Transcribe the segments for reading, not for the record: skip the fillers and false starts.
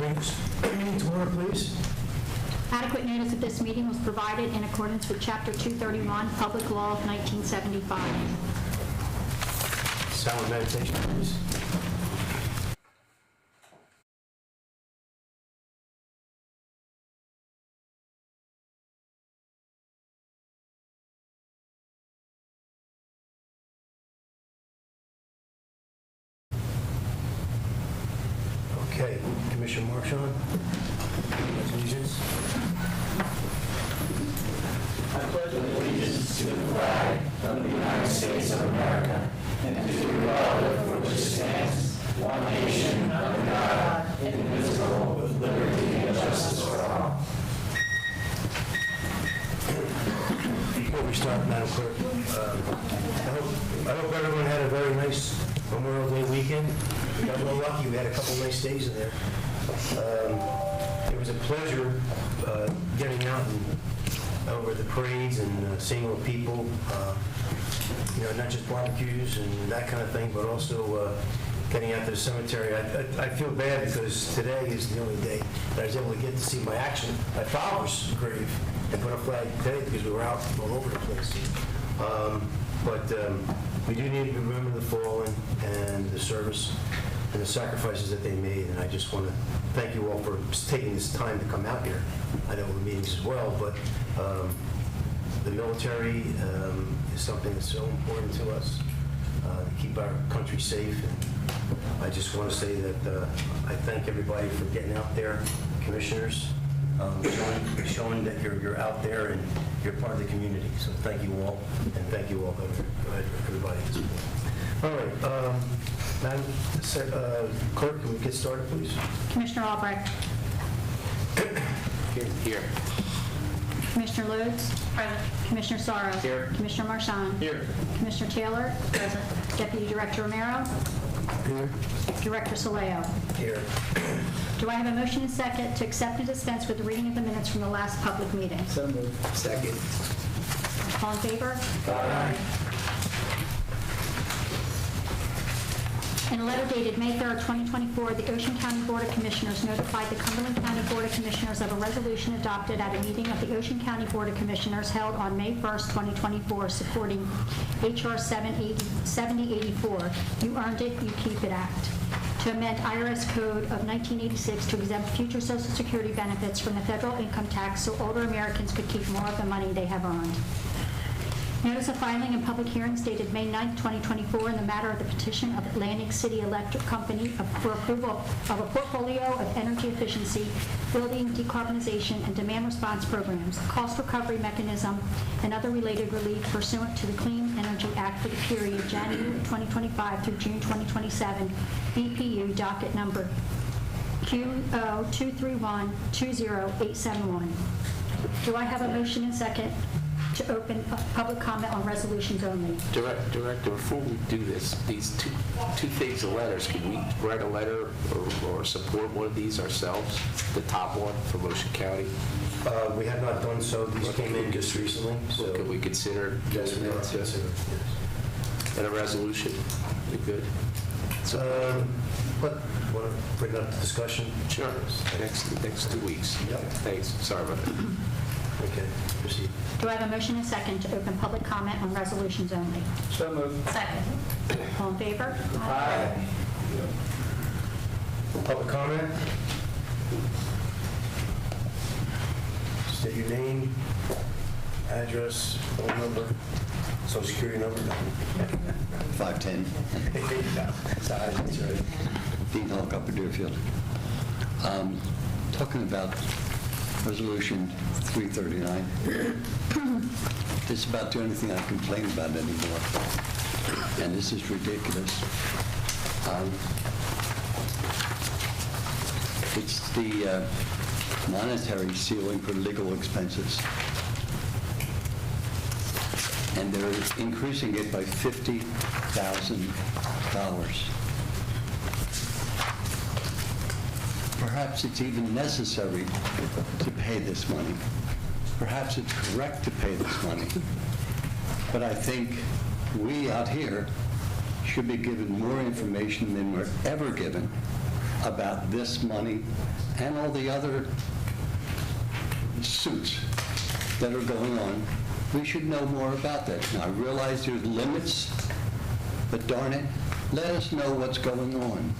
Meeting to order, please. Adequate notice of this meeting was provided in accordance with Chapter 231, Public Law of 1975. Silent meditation, please. Okay, Commissioner Marchand, allegiance. I pledge allegiance to the flag of the United States of America and to the republic for which it stands, one nation, under God, indivisible, with liberty and justice for all. Before we start, Madam Clerk, I hope everyone had a very nice Memorial Day weekend. We got a little lucky. We had a couple nice days in there. It was a pleasure getting out and over the parades and seeing all the people, not just barbecues and that kind of thing, but also getting out to the cemetery. I feel bad because today is the only day that I was able to get to see my father's grave and put a flag today because we were out all over the place. But we do need to remember the fallen and the service and the sacrifices that they made, and I just want to thank you all for taking this time to come out here. I know the meetings as well, but the military is something that's so important to us to keep our country safe. And I just want to say that I thank everybody for getting out there, commissioners, showing that you're out there and you're part of the community. So thank you all, and thank you all, everybody at this point. All right, Madam Clerk, can we get started, please? Commissioner Albrecht. Here. Commissioner Lodes. Present. Commissioner Sorrow. Here. Commissioner Marchand. Here. Commissioner Taylor. Present. Deputy Director Romero. Here. Director Soleo. Here. Do I have a motion and second to accept and dispense with the reading of the minutes from the last public meeting? So moved. Second. All in favor? Aye. In a letter dated May 3rd, 2024, the Ocean County Board of Commissioners notified the Cumberland County Board of Commissioners of a resolution adopted at a meeting of the Ocean County Board of Commissioners held on May 1st, 2024, supporting H.R. 7084, You Earned It, You Keep It Act, to amend IRS Code of 1986 to exempt future Social Security benefits from the federal income tax so older Americans could keep more of the money they have earned. Notice of filing and public hearings dated May 9, 2024 in the matter of the petition of Atlantic City Electric Company for approval of a portfolio of energy efficiency, building decarbonization, and demand response programs, cost recovery mechanism, and other related relief pursuant to the Clean Energy Act for the period January 2025 through June 2027, BPU docket number Q023120871. Do I have a motion and second to open public comment on resolutions only? Director, before we do this, these two things of letters, can we write a letter or support one of these ourselves? The top one from Ocean County? We have not done so. These came in just recently. So Can we consider yes, doing we are that? considered, yes. And a resolution? We good? But want to bring it up to discussion? Sure. Next 2 weeks. Yep. Thanks. Sorry about that. Okay, proceed. Do I have a motion and second to open public comment on resolutions only? So moved. Second. All in favor? Aye. Public comment? State your name, address, phone number, social security number. 510 Sorry, that's right. Dean Hawk, Upper Deerfield. Talking about Resolution 339. This is about the only thing I complain about anymore, and this is ridiculous. It's the monetary ceiling for legal expenses, and they're increasing it by $50,000. Perhaps it's even necessary to pay this money. Perhaps it's correct to pay this money. But I think we out here should be given more information than we're ever given about this money and all the other suits that are going on. We should know more about that. Now, I realize there's limits, but darn it, let us know what's going on.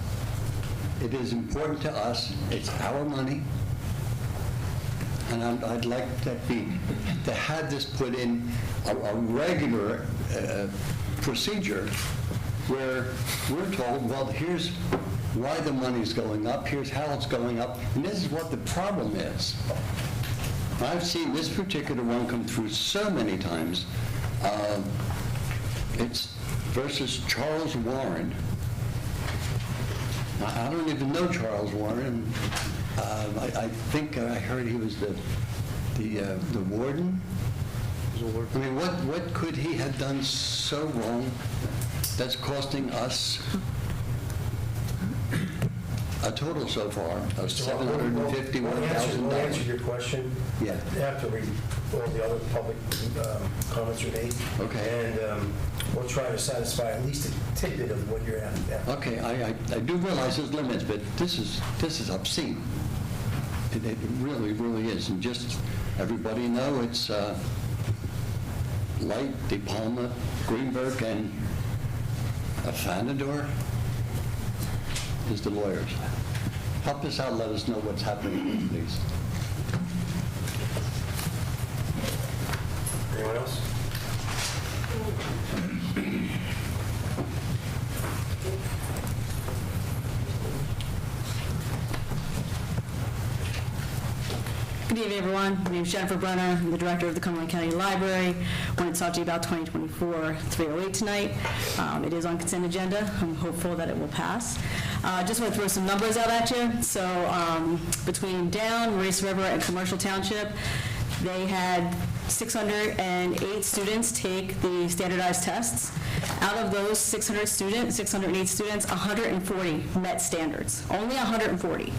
It is important to us. It's our money. And I'd like to have this put in a regular procedure where we're told, well, here's why the money's going up, here's how it's going up, and this is what the problem is. I've seen this particular one come through so many times. It's versus Charles Warren. I don't even know Charles Warren. I think I heard he was the warden. I mean, what could he have done so wrong that's costing us a total so far of $751,000? We'll answer your question. Yeah. After all the other public comments are made. Okay. And we'll try to satisfy at least a tidbit of what you're after. Okay, I do realize there's limits, but this is obscene. It really, really is. And just everybody know it's Light, De Palma, Greenberg, and Afanador is the lawyers. Help us out, let us know what's happening, please. Anyone else? Good evening, everyone. My name is Jennifer Brenner. I'm the director of the Cumberland County Library. I wanted to talk to you about 2024-308 tonight. It is on consent agenda. I'm hopeful that it will pass. Just want to throw some numbers out at you. So between Down, Race River, and Commercial Township, they had 608 students take the standardized tests. Out of those 608 students, 140 met standards. Only 140.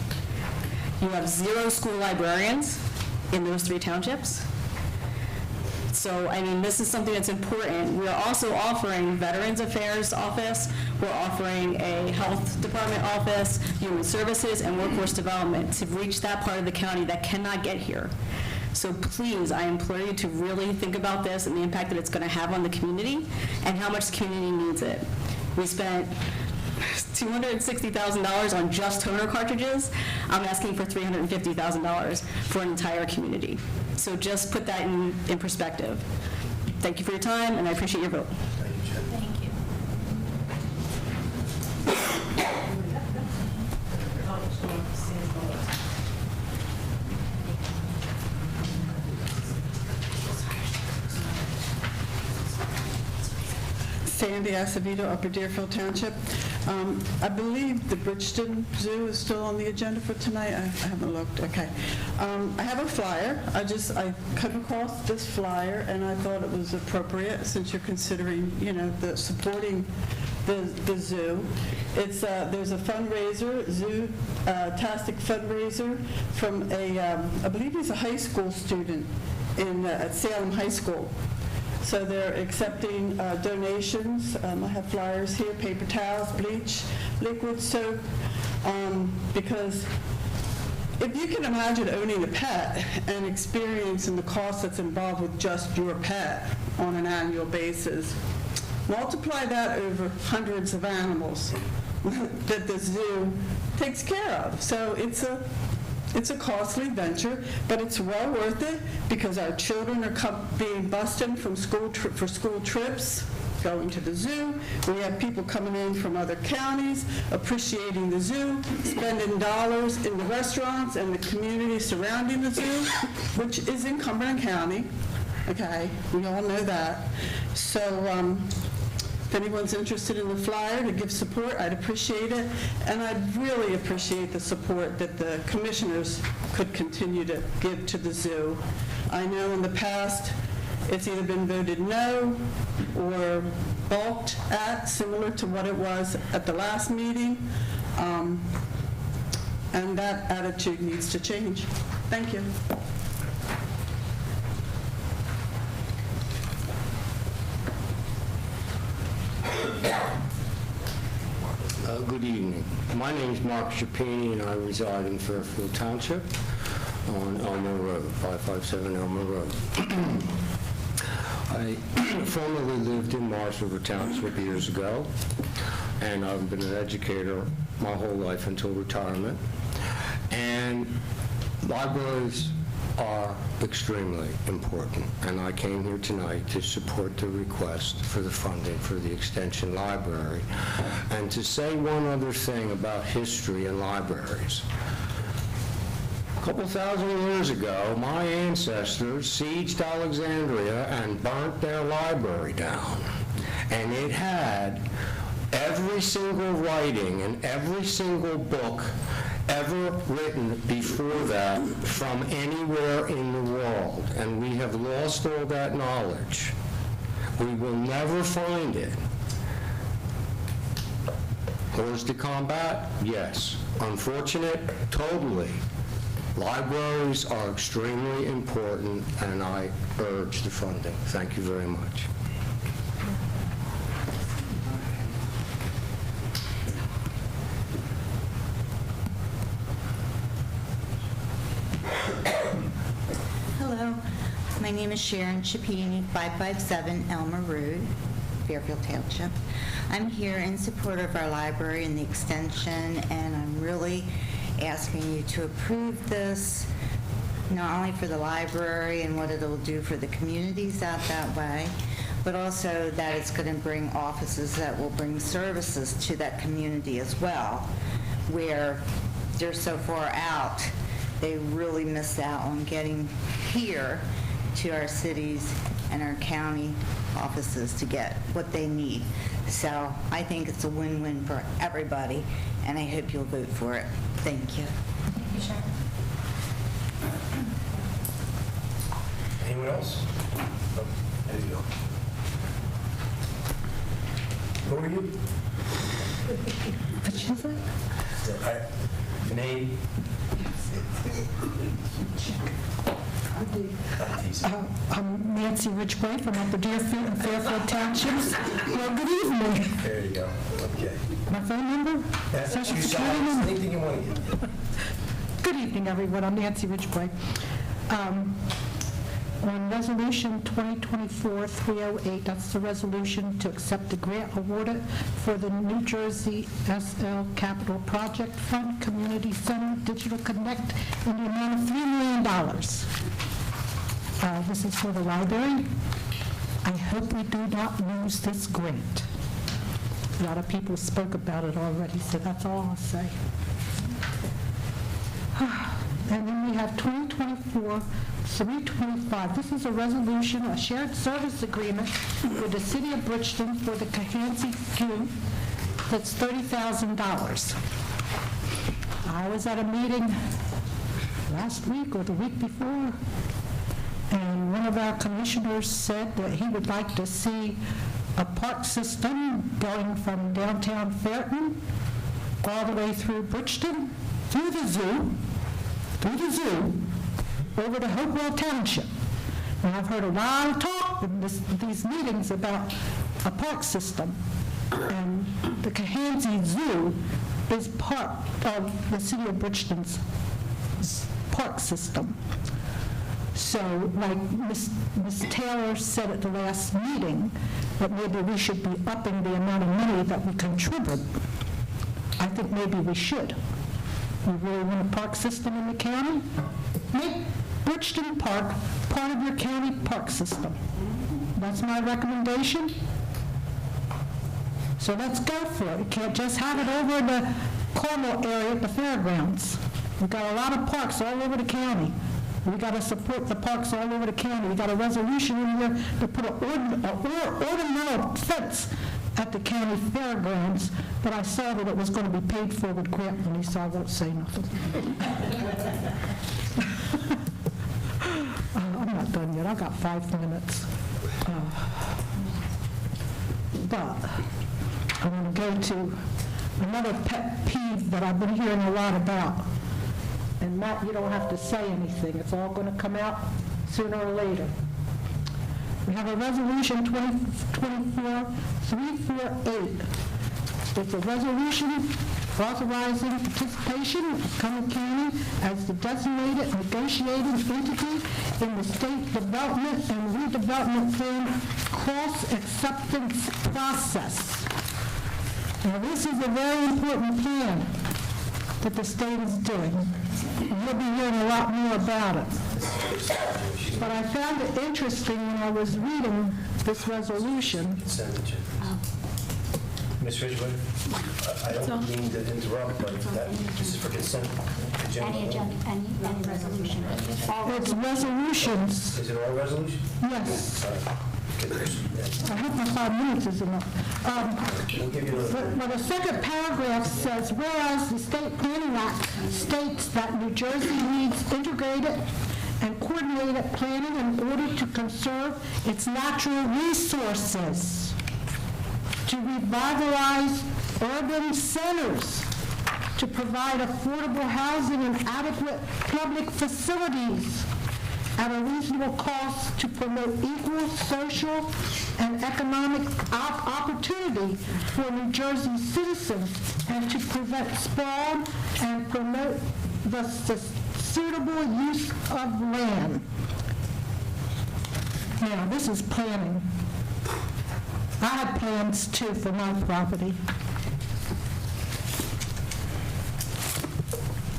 You have 0 school librarians in those 3 townships. So, I mean, this is something that's important. We are also offering Veterans Affairs Office. We're offering a Health Department office, Human Services, and Workforce Development to reach that part of the county that cannot get here. So please, I implore you to really think about this and the impact that it's going to have on the community and how much the community needs it. We spent $260,000 on just toner cartridges. I'm asking for $350,000 for an entire community. So just put that in perspective. Thank you for your time, and I appreciate your vote. Thank you, Jen. Thank you. Sandy Acevedo, Upper Deerfield Township. I believe the Bridgeton Zoo is still on the agenda for tonight. I haven't looked. Okay. I have a flyer. I came across this flyer, and I thought it was appropriate since you're considering, the supporting the zoo. It's there's a fundraiser, zoo-tastic fundraiser from I believe he's a high school student at Salem High School. So they're accepting donations. I have flyers here, paper towels, bleach, liquid soap, because if you can imagine owning a pet and experiencing the cost that's involved with just your pet on an annual basis, multiply that over hundreds of animals that the zoo takes care of. So it's a costly venture, but it's well worth it because our children are being bused in from school trips, going to the zoo. We have people coming in from other counties, appreciating the zoo, spending dollars in the restaurants and the community surrounding the zoo, which is in Cumberland County. Okay, we all know that. So if anyone's interested in the flyer to give support, I'd appreciate it. And I'd really appreciate the support that the commissioners could continue to give to the zoo. I know in the past, it's either been voted no or balked at, similar to what it was at the last meeting. And that attitude needs to change. Thank you. Good evening. My name is Mark Chapini, and I reside in Fairfield Township on Elmer Road, 557 Elmer Road. I formerly lived in Morris River Township years ago, and I've been an educator my whole life until retirement. And libraries are extremely important, and I came here tonight to support the request for the funding for the Extension Library. And to say one other thing about history and libraries. A couple thousand years ago, my ancestors sieged Alexandria and burnt their library down. And it had every single writing and every single book ever written before that from anywhere in the world, and we have lost all that knowledge. We will never find it. Horse to combat? Yes. Unfortunate? Totally. Libraries are extremely important, and I urge the funding. Thank you very much. Hello, my name is Sharon Chapini, 557 Elmer Road, Fairfield Township. I'm here in support of our library and the extension, and I'm really asking you to approve this, not only for the library and what it'll do for the communities out that way, but also that it's going to bring offices that will bring services to that community as well, where they're so far out, they really miss out on getting here to our cities and our county offices to get what they need. So I think it's a win-win for everybody, and I hope you'll vote for it. Thank you. Thank you, Sharon. Anyone else? Oh, there you go. Who are you? What is it? Name? I'm Nancy Ridgway from Upper Deerfield and Fairfield Townships. Well, good evening. There you go. Okay. My phone number? Social You Security number? anything you want to get. Good evening, everyone. I'm Nancy Ridgway. On Resolution 2024-308, that's the resolution to accept the grant awarded for the New Jersey SL Capital Project Fund Community Center Digital Connect in the amount of $3 million. This is for the library. I hope we do not lose this grant. A lot of people spoke about it already, so that's all I'll say. And then we have 2024-325. This is a resolution, a shared service agreement with the City of Bridgeton for the Cahancy Queue. That's $30,000. I was at a meeting last week or the week before, and one of our commissioners said that he would like to see a park system going from downtown Fairton all the way through Bridgeton, through the zoo, over to Hopewell Township. And I've heard a lot of talk in these meetings about a park system. And the Cahancy Zoo is part of the City of Bridgeton's park system. So, like Ms. Taylor said at the last meeting, that maybe we should be upping the amount of money that we contribute. I think maybe we should. We really want a park system in the county? Make Bridgeton Park part of your county park system. That's my recommendation. So let's go for it. You can't just have it over in the Cornwall area at the fairgrounds. We've got a lot of parks all over the county. We got to support the parks all over the county. We got a resolution in here to put an ornamental fence at the county fairgrounds, but I saw that it was going to be paid for with grant money, so I won't say nothing. I'm not done yet. I've got 5 minutes. But I want to go to another pet peeve that I've been hearing a lot about. And Matt, you don't have to say anything. It's all going to come out sooner or later. We have a resolution 2024-348 It's a resolution authorizing participation of Cumberland County as the designated negotiating entity in the state development and redevelopment plan cross-acceptance process. Now, this is a very important plan that the state is doing. You'll be hearing a lot more about it. But I found it interesting when I was reading this resolution. Consent agenda. Ms. Ridgway, I don't mean to interrupt, but this is for consent agenda. Any resolution. It's resolutions. Is it all resolution? Yes. Okay. I hope my 5 minutes is enough. We'll give you another. Well, the second paragraph says, whereas the State Planning Act states that New Jersey needs integrated and coordinated planning in order to conserve its natural resources, to revitalize urban centers, to provide affordable housing and adequate public facilities at a reasonable cost, to promote equal social and economic opportunity for New Jersey citizens, and to prevent sprawl and promote the suitable use of land. Now, this is planning. I have plans too for my property.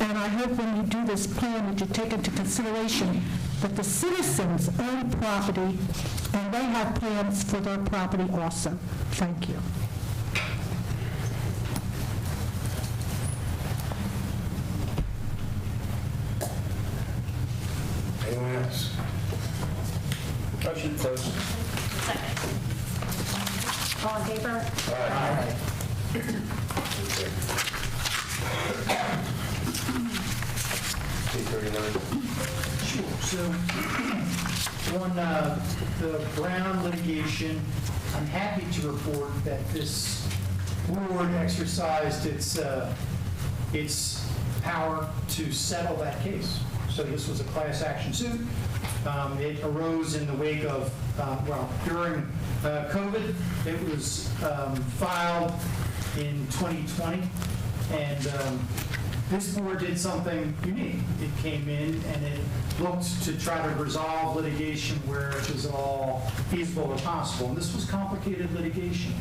And I hope when you do this plan that you take into consideration that the citizens own property and they have plans for their property also. Thank you. Anyone else? Motion closed. Second. All in favor? Aye. So, on the Brown litigation, I'm happy to report that this board exercised its power to settle that case. So this was a class action suit. It arose in the wake of, during COVID. It was filed in 2020, and this board did something unique. It came in and it looked to try to resolve litigation where it was all feasible or possible. And this was complicated litigation.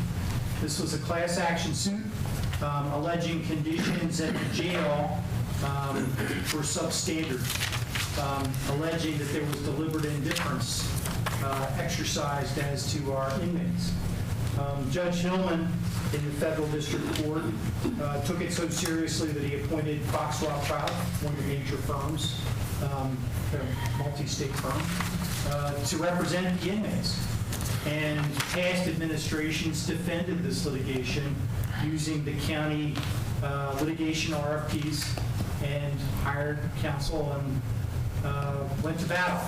This was a class action suit alleging conditions at the jail were substandard, alleging that there was deliberate indifference exercised as to our inmates. Judge Hillman in the federal district court took it so seriously that he appointed Foxwell Trout, one of the major firms, a multi-state firm, to represent the inmates. And past administrations defended this litigation using the county litigation RFPs and hired counsel and went to battle.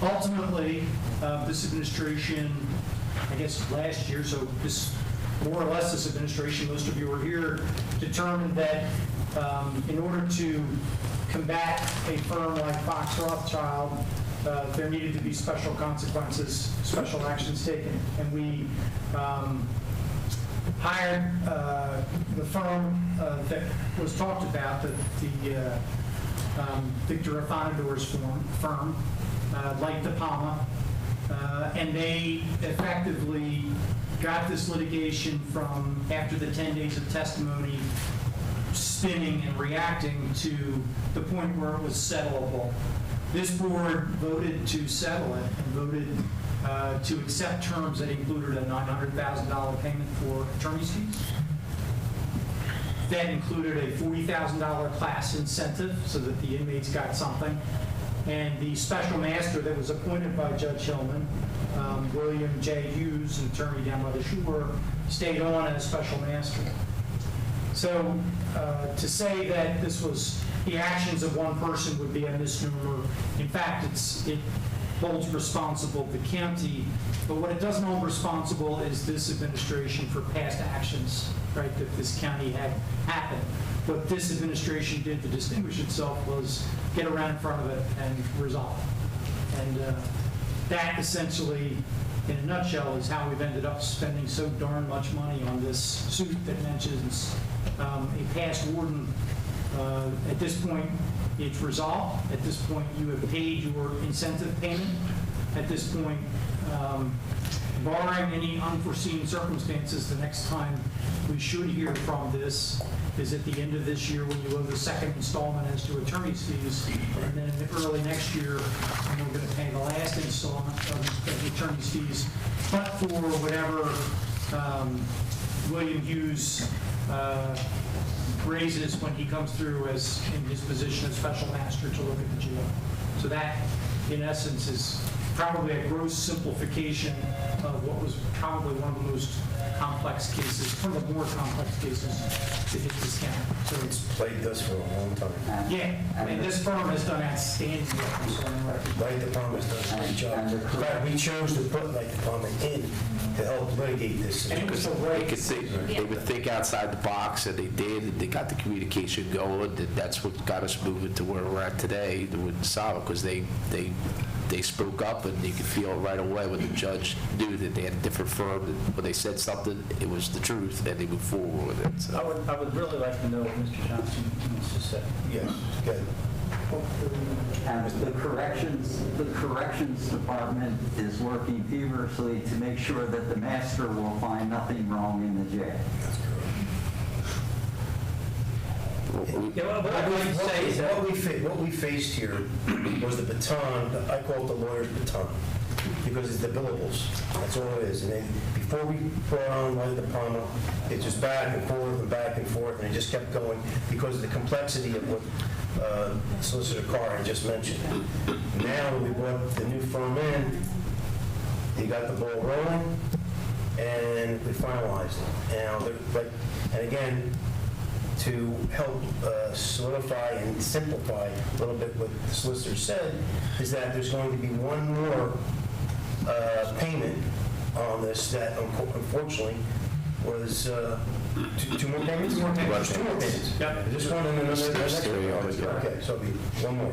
Ultimately, this administration, I guess last year, so this more or less this administration, most of you were here, determined that in order to combat a firm like Fox Rothschild, there needed to be special consequences, special actions taken. And we hired the firm that was talked about, the Victor Afanador's firm, like De Palma, and they effectively got this litigation from, after the 10 days of testimony, spinning and reacting to the point where it was settlable. This board voted to settle it and voted to accept terms that included a $900,000 payment for attorney's fees. That included a $40,000 class incentive so that the inmates got something. And the special master that was appointed by Judge Hillman, William J. Hughes, an attorney down by the shore, stayed on as special master. So to say that this was the actions of one person would be a misnomer. In fact, it holds responsible the county, but what it doesn't hold responsible is this administration for past actions, right, that this county had happened. What this administration did to distinguish itself was get around in front of it and resolve it. And that essentially, in a nutshell, is how we've ended up spending so darn much money on this suit that mentions a past warden. At this point, it's resolved. At this point, you have paid your incentive payment. At this point, barring any unforeseen circumstances, the next time we should hear from this is at the end of this year when you owe the second installment as to attorney's fees, and then early next year, when we're going to pay the last installment of the attorney's fees, but for whatever William Hughes raises when he comes through as in his position as special master to look at the jail. So that, in essence, is probably a gross simplification of what was probably one of the most complex cases, one of the more complex cases to hit this county. So It's plagued us for a long time. yeah, I mean, this firm has done outstanding work on so many records. Light Department's done a great job. In fact, we chose to put Light Department in to help litigate this. And it was so They great. they would think outside the box, and they did, and they got the communication going, and that's what got us moving to where we're at today, with solid, because they spoke up, and you could feel right away when the judge knew that they had a different firm, and when they said something, it was the truth, and they moved forward with it. So. I would really like to know what Mr. Johnson wants to say. Yes, good. And the corrections department is working feverishly to make sure that the master will find nothing wrong in the jail. Yeah, well, what I'd like to say is that What we faced here was the baton, I call it the lawyer's baton, because it's the billables. That's all it is. And then before we brought on Light Department, it just back and forth, and it just kept going because of the complexity of what Solicitor Carr had just mentioned. Now, when we brought the new firm in, he got the ball rolling, and we finalized it. Now, and again, to help solidify and simplify a little bit what the solicitor said, is that there's going to be one more payment on this that unfortunately was two more payments? Two more payments. Yep. This one and another. There's three altogether. Okay, so it'll be one more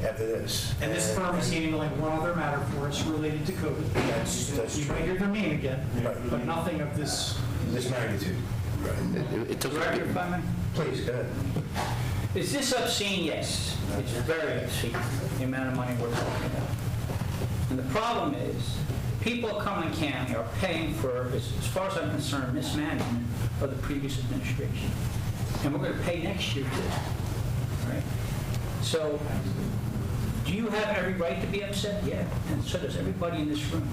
after this. and this firm is handling one other matter for us related to COVID. That's You true. might hear their name again, Right. but nothing of this. This magnitude. It took Director, if I may? Please, go ahead. Is this obscene? Yes. It's very obscene, the amount of money we're talking about. And the problem is, people of Cumberland County are paying for, as far as I'm concerned, mismanagement of the previous administration. And we're going to pay next year too, right? So, do you have every right to be upset? Yeah, and so does everybody in this room.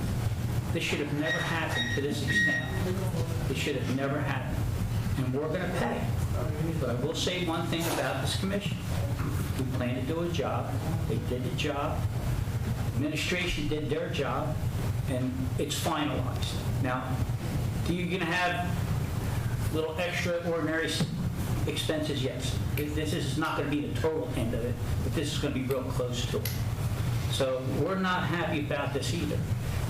This should have never happened to this extent. It should have never happened. And we're going to pay. But I will say one thing about this commission. We plan to do a job. They did the job. Administration did their job, and it's finalized. Now, you're going to have little extraordinary expenses, yes. This is not going to be the total end of it, but this is going to be real close to it. So we're not happy about this either.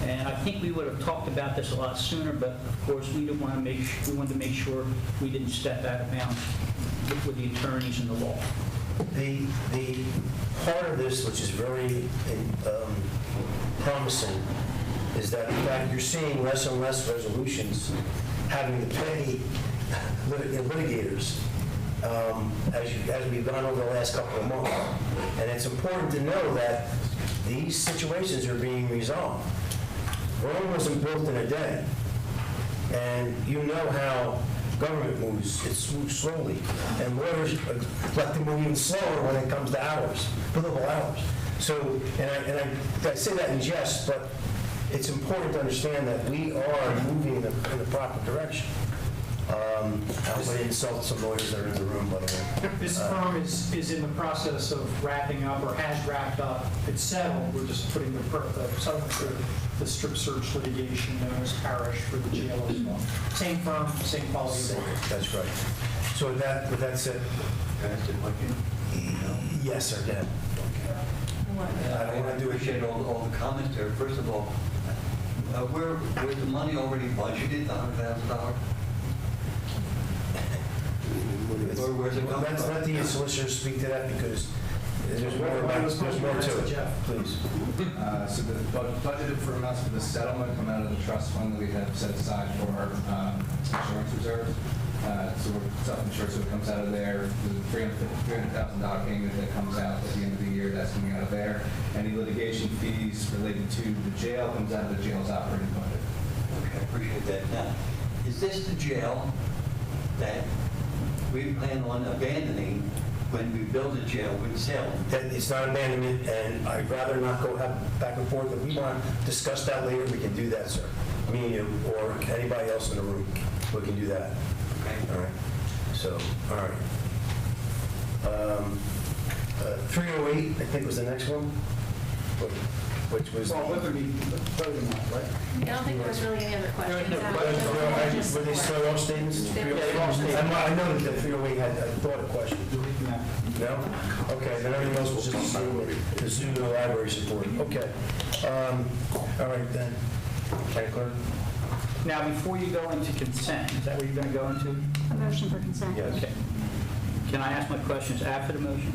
And I think we would have talked about this a lot sooner, but of course, we wanted to make sure we didn't step out of bounds with the attorneys and the law. The part of this, which is very promising, is that in fact you're seeing less and less resolutions having to pay litigators as we've gone over the last couple of months. And it's important to know that these situations are being resolved. Rome wasn't built in a day. And you know how government moves. It moves slowly. And lawyers let them move even slower when it comes to hours, billable hours. So, and I say that in jest, but it's important to understand that we are moving in the proper direction. I would insult some lawyers that are in the room, by the way. This firm is in the process of wrapping up, or has wrapped up. It's settled. We're just putting the settlement through the strip search litigation known as Parish for the jail as well. Same firm, same quality of work. That's right. So with that said, yes, sir, Dan. I don't want to do it. Appreciate all the comments there. First of all, where's the money already budgeted, the $100,000? Or where's it coming Let's from? let the solicitor speak to that, because There's more to it. Jeff. Please. So the budgeted for amounts for the settlement come out of the trust fund that we have set aside for our insurance reserves. So we're self-insured, so it comes out of there. The $300,000 payment that comes out at the end of the year, that's coming out of there. Any litigation fees related to the jail comes out of the jail's operating budget. Okay, I appreciate that. Now, is this the jail that we plan on abandoning when we build a jail with Salem? And it's not abandonment, and I'd rather not go have back and forth. If we want to discuss that later, we can do that, sir. Me and you, or anybody else in the room, we can do that. Okay. All right. So, all right. 308, I think, was the next one, which was... Well, what would be voting on, right? I don't think there was really any other questions. Were they still all statements? They were all statements. I know that the 308 had a thought of question. No? Okay, then everything else was just the same with the zoo and the library support. Okay. All right, then. County Clerk? Now, before you go into consent, is that what you're going to go into? A motion for consent. Yes. Okay. Can I ask my questions after the motion?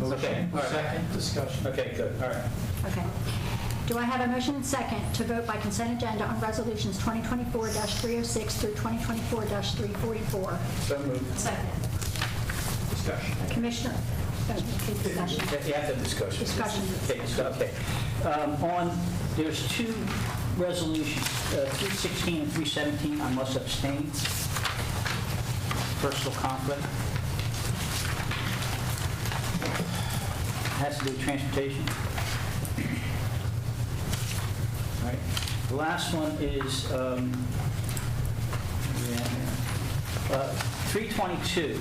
Okay, all right. Second discussion. Okay, good, all right. Okay. Do I have a motion and second to vote by consent agenda on resolutions 2024-306 through 2024-344? So moved. Second. Discussion. Commissioner, discussion. You have to Discussion. Discussion. Okay. There's two resolutions, 316 and 317, I must abstain. Personal conflict. Has to do with transportation. All right. The last one is 322.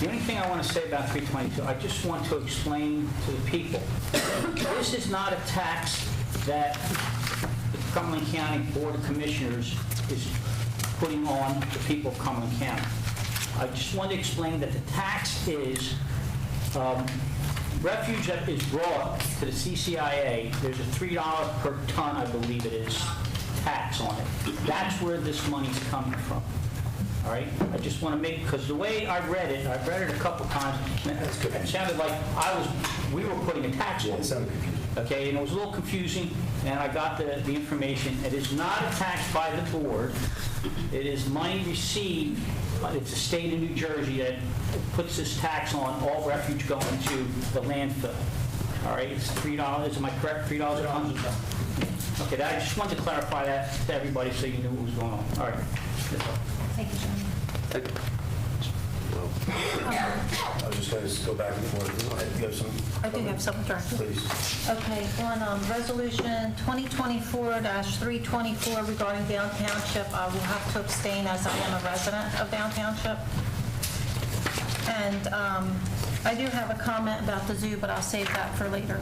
The only thing I want to say about 322, I just want to explain to the people, this is not a tax that the Cumberland County Board of Commissioners is putting on the people of Cumberland County. I just want to explain that the tax is refuge that is brought to the CCIA. There's a $3 per ton, I believe it is, tax on it. That's where this money's coming from. All right? I just want to make, because the way I've read it a couple times, it sounded like we were putting a tax on it. Okay, and it was a little confusing, and I got the information. It is not a tax by the board. It is money received. It's the state of New Jersey that puts this tax on all refuge going to the landfill. All right, it's $3. Am I correct? $3 a ton? Okay, I just wanted to clarify that to everybody so you knew what was going on. All right. Thank you, John. I was just going to go back and forth. You have some? I do have something, Director. Please. Okay, on Resolution 2024-324 regarding Down Township, I will have to abstain as I am a resident of Down Township. And I do have a comment about the zoo, but I'll save that for later.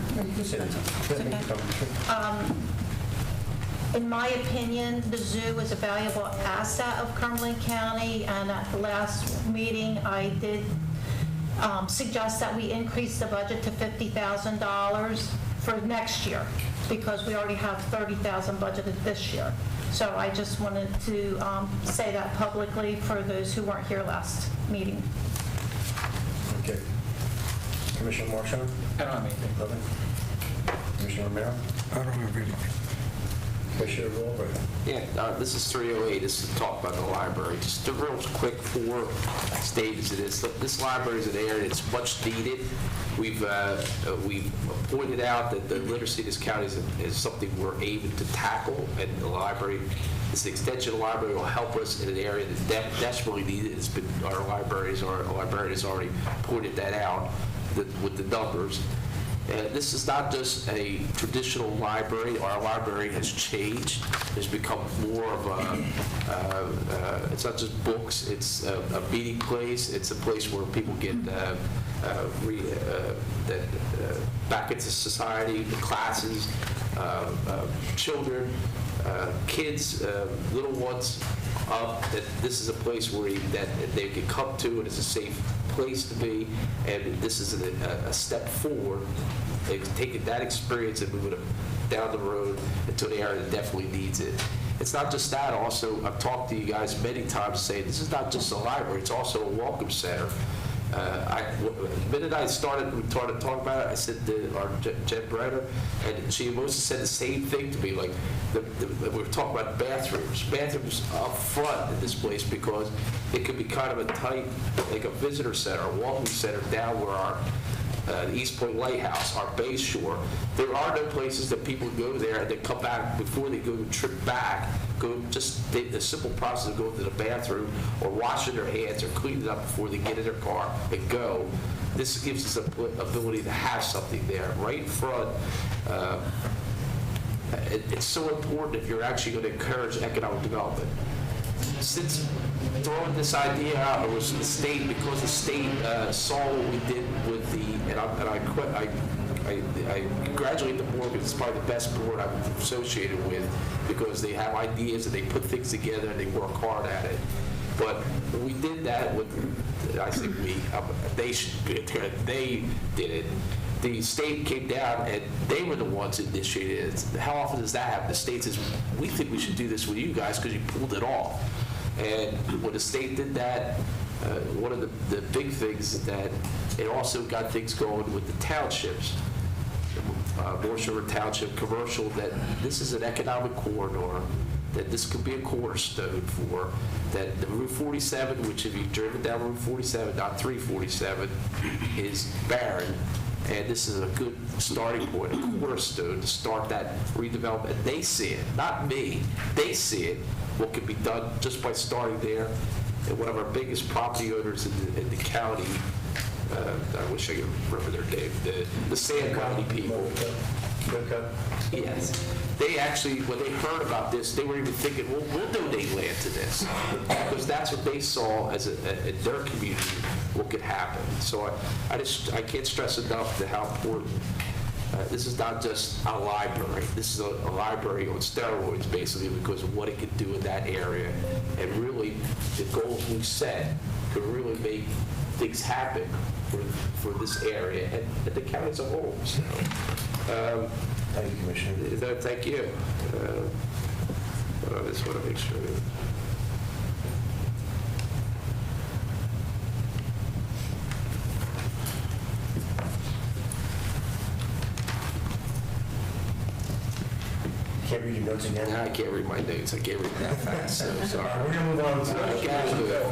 In my opinion, the zoo is a valuable asset of Cumberland County, and at the last meeting, I did suggest that we increase the budget to $50,000 for next year, because we already have $30,000 budgeted this year. So I just wanted to say that publicly for those who weren't here last meeting. Okay. Commissioner Marchand? I don't have anything. Nothing? Commissioner Romero? I don't have anything. Commissioner Walbert? Yeah, this is 308. This is talk about the library. Just a real quick 4 statements of this. This library is an area that's much needed. We've pointed out that the literacy in this county is something we're aiming to tackle, and the library, this extension of the library will help us in an area that's desperately needed. It's been our librarian has already pointed that out with the numbers. This is not just a traditional library. Our library has changed. It's become more of it's not just books. It's a meeting place. It's a place where people get back into society, classes, children, kids, little ones. That this is a place where that they can come to, and it's a safe place to be, and this is a step forward. They've taken that experience and moving it down the road into an area that definitely needs it. It's not just that. Also, I've talked to you guys many times saying this is not just a library. It's also a welcome center. The minute I started talking about it, I said to our Jen Brenner, and she also said the same thing to me. Like, we were talking about bathrooms up front in this place, because it could be kind of a tight, like a visitor center, a walking center down where our the East Point Lighthouse, our Bay Shore. There are no places that people go there and then come back before they go trip back. Go just the simple process of going to the bathroom or washing their hands or cleaning up before they get in their car and go. This gives us the ability to have something there right in front. It's so important if you're actually going to encourage economic development. Since throwing this idea out, it was the state, because the state saw what we did with I congratulate the board, because it's probably the best board I'm associated with, because they have ideas and they put things together and they work hard at it. But we did that with, I think they did it. The state came down and they were the ones that initiated it. How often does that happen? The state says, we think we should do this with you guys because you pulled it off. And when the state did that, one of the big things is that it also got things going with the townships. North Shore Township commercial, that this is an economic corridor, that this could be a cornerstone for, that the Route 47, which if you've driven down Route 47, not 347, is barren. And this is a good starting point, a cornerstone to start that redevelopment. And they see it, not me. They see it, what can be done just by starting there. And one of our biggest property owners in the county, I wish I could remember their name, the Sand County people. Yes. They actually, when they heard about this, they were even thinking, well, we'll donate land to this. Because that's what they saw as in their community, what could happen. So I can't stress enough how important, this is not just a library. This is a library on steroids, basically, because of what it could do in that area. And really, the goals we set could really make things happen for this area and the county as a whole. So, thank you, Commissioner. Thank you. I just want to make sure. Can't read your notes again? I can't read my notes. I can't read that fast, so sorry. We're going to move on to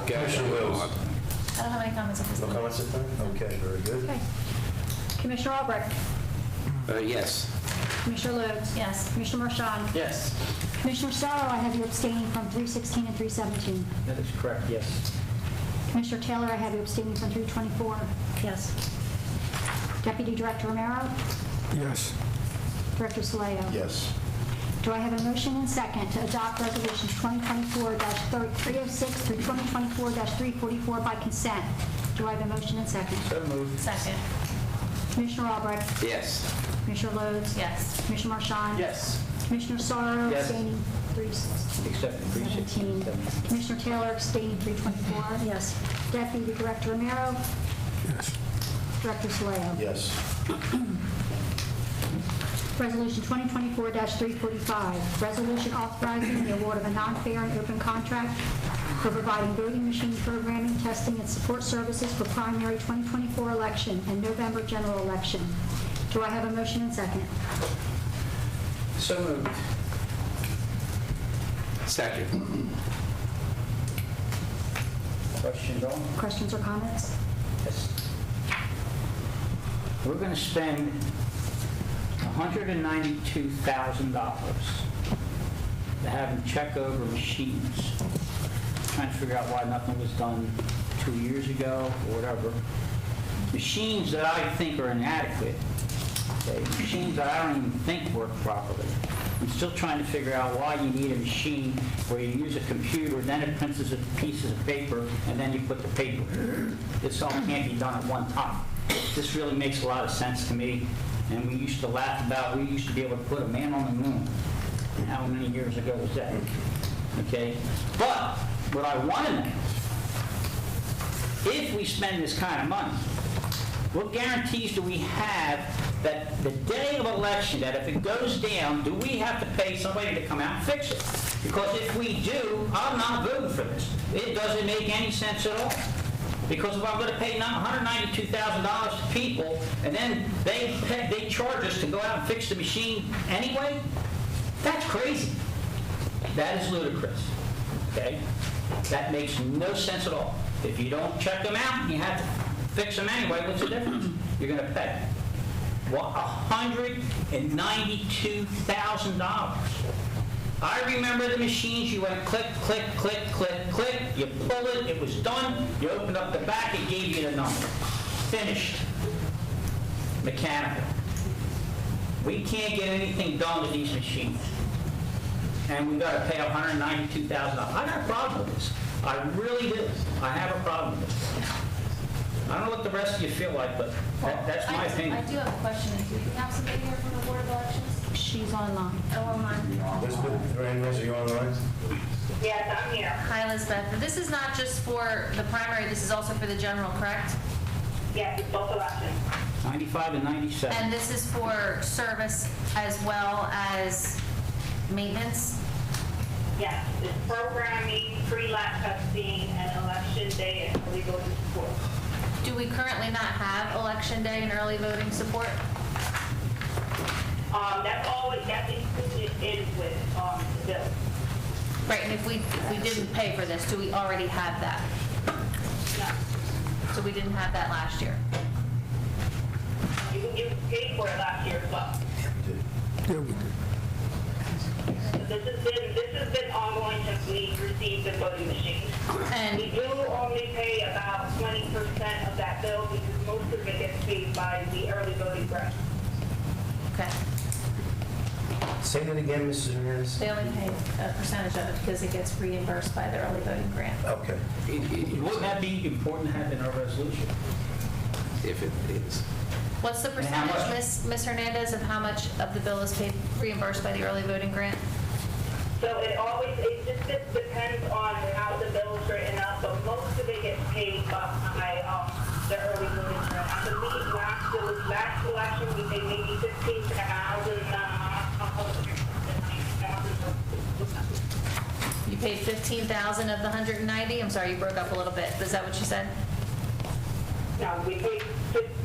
Commissioner Wills. I don't have any comments at this No time. comments at time? Okay, very good. Okay. Commissioner Albrecht. Yes. Commissioner Lodes. Yes. Commissioner Marchand. Yes, Commissioner Sorrow, I have you abstaining from 316 and 317. that is correct, yes. Commissioner Taylor, I have you abstaining from 324. Yes. Deputy Director Romero. Yes. Director Soleo. Yes. Do I have a motion and second to adopt resolutions 2024-306 through 2024-344 by consent? Do I have a motion and second? So moved. Second. Commissioner Albrecht. Yes. Commissioner Lodes. Yes. Commissioner Marchand. Yes. Commissioner Sorrow. Yes. Abstaining Except for 317. 316. Commissioner Taylor abstaining 324. Yes. Deputy Director Romero. Yes. Director Soleo. Yes. Resolution 2024-345, resolution authorizing the award of a non-fair and open contract for providing voting machine programming, testing, and support services for primary 2024 election and November general election. Do I have a motion and second? So moved. Second. Questions on? Questions or comments? Yes. We're going to spend $192,000 to have them check over machines. Trying to figure out why nothing was done 2 years ago or whatever. Machines that I think are inadequate. Okay? Machines that I don't even think work properly. I'm still trying to figure out why you need a machine where you use a computer, then it prints as a pieces of paper, and then you put the paper. This all can't be done at one time. This really makes a lot of sense to me. And we used to laugh about, we used to be able to put a man on the moon. And how many years ago was that? Okay? But what I want to know, if we spend this kind of money, what guarantees do we have that the day of election, that if it goes down, do we have to pay somebody to come out and fix it? Because if we do, I'm not voting for this. It doesn't make any sense at all. Because if I'm going to pay $192,000 to people, and then they charge us to go out and fix the machine anyway, that's crazy. That is ludicrous, okay? That makes no sense at all. If you don't check them out, and you have to fix them anyway, what's the difference? You're going to pay. What, $192,000. I remember the machines, you went click, click, click, click, click, you pull it, it was done, you opened up the back, it gave you the number. Finished. Mechanical. We can't get anything done with these machines. And we've got to pay $192,000. I got a problem with this. I really do. I have a problem with this. I don't know what the rest of you feel like, but that's my opinion. I do have a question. Do we have somebody here from the Board of Elections? She's online. Oh, online. Elizabeth, are you online? Yes, I'm here. Hi, Elizabeth. This is not just for the primary, this is also for the general, correct? Yes, it's both elections. 95 and 97. And this is for service as well as maintenance? Yes, it's programming, pre-lab testing, and election day and early voting support. Do we currently not have election day and early voting support? That's included in with the bill. Right, and if we didn't pay for this, do we already have that? No. So we didn't have that last year? You paid for it last year as well. Yeah, we did. This has been ongoing since we received the voting machine. And we do only pay about 20% of that bill because most of it gets paid by the early voting grant. Okay. Say that again, Mrs. Hernandez. They only pay a percentage of it because it gets reimbursed by the early voting grant. Okay. Wouldn't that be important to have in our resolution? If it is. What's the And how percentage, much? Ms. Hernandez, of how much of the bill is paid, reimbursed by the early voting grant? So it just depends on how the bill is written up, but most of it gets paid by the early voting grant. I believe last election we paid maybe 15,000. You paid 15,000 of the 190? I'm sorry, you broke up a little bit. Is that what you said? No, we paid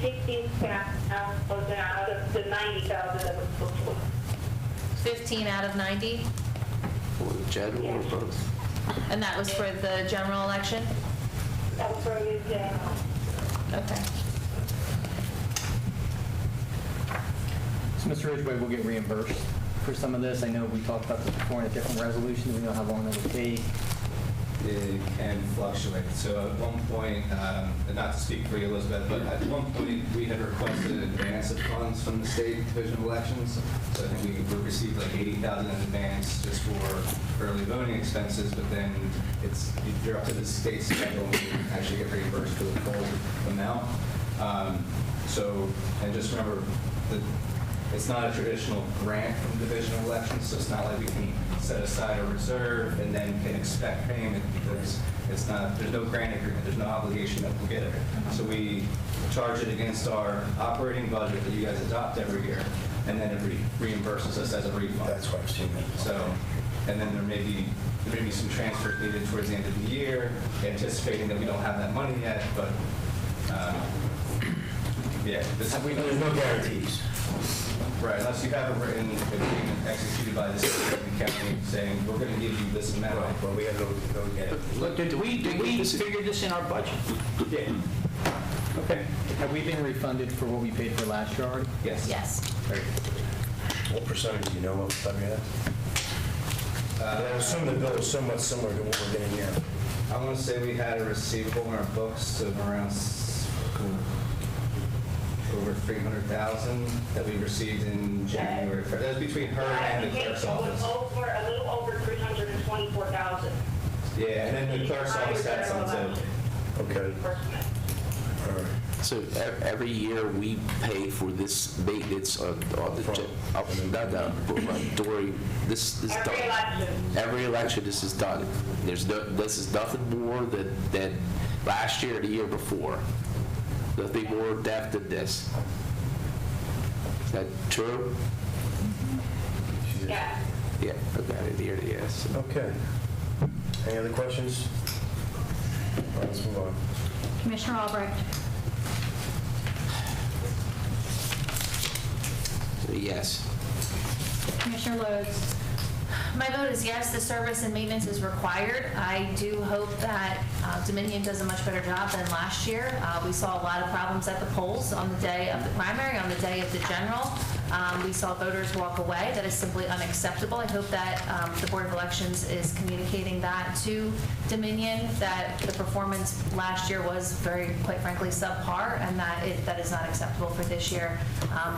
15,000 out of the 90,000 that was supposed to. 15 out of 90? For the general or both? And that was for the general election? That was for the general. Okay. So, Mr. Ridgway will get reimbursed for some of this. I know we talked about this before in a different resolution. Do we know how long that will take? It can fluctuate. So at one point, and not to speak for you, Elizabeth, but at one point, we had requested an advance of funds from the state division of elections. So I think we received like $80,000 in advance just for early voting expenses, but then you're up to the state schedule and you actually get reimbursed for the full amount. And just remember, it's not a traditional grant from division of elections, so it's not like we can set aside a reserve and then can expect payment because there's no grant agreement, there's no obligation that we'll get it. So we charge it against our operating budget that you guys adopt every year, and then it reimburses us as a refund. That's what I've seen. So, and then there may be some transfers needed towards the end of the year, anticipating that we don't have that money yet, but yeah. There's no guarantees. Right, unless you have a written agreement executed by the state and county saying, we're going to give you this amount. Right, well, we have no Look, did we figure this in our budget? We did. Okay. Have we been refunded for what we paid for last year already? Yes. Yes. Very good. What percentage do you know off the top of your head? I assume the bill is somewhat similar to what we're getting now. I want to say we had a receivable in our books of around over $300,000 that we received in January. That was between her and the clerk's office. A little over $324,000. Yeah, and then the clerk's office had some too. Okay. All right. So every year we pay for this maintenance on the during this is Every done. election. Every election this is done. This is nothing more than last year or the year before. Nothing more in depth than this. Is that true? Yeah. Yeah, I got it here, yes. Okay. Any other questions? Let's move on. Commissioner Albrecht? Yes. Commissioner Lodes? My vote is yes, the service and maintenance is required. I do hope that Dominion does a much better job than last year. We saw a lot of problems at the polls on the day of the primary, on the day of the general. We saw voters walk away. That is simply unacceptable. I hope that the Board of Elections is communicating that to Dominion, that the performance last year was very, quite frankly, subpar, and that is not acceptable for this year.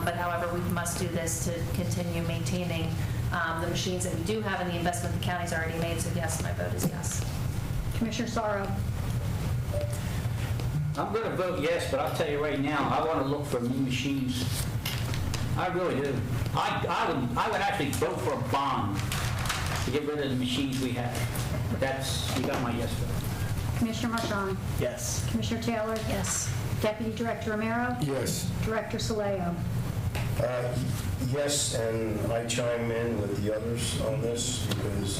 But however, we must do this to continue maintaining the machines that we do have and the investment the county's already made. So yes, my vote is yes. Commissioner Sorrow? I'm going to vote yes, but I'll tell you right now, I want to look for new machines. I really do. I would actually vote for a bond to get rid of the machines we have. You got my yes vote. Commissioner Marchand? Yes. Commissioner Taylor? Yes. Deputy Director Romero? Yes. Director Soleo? Yes, and I chime in with the others on this because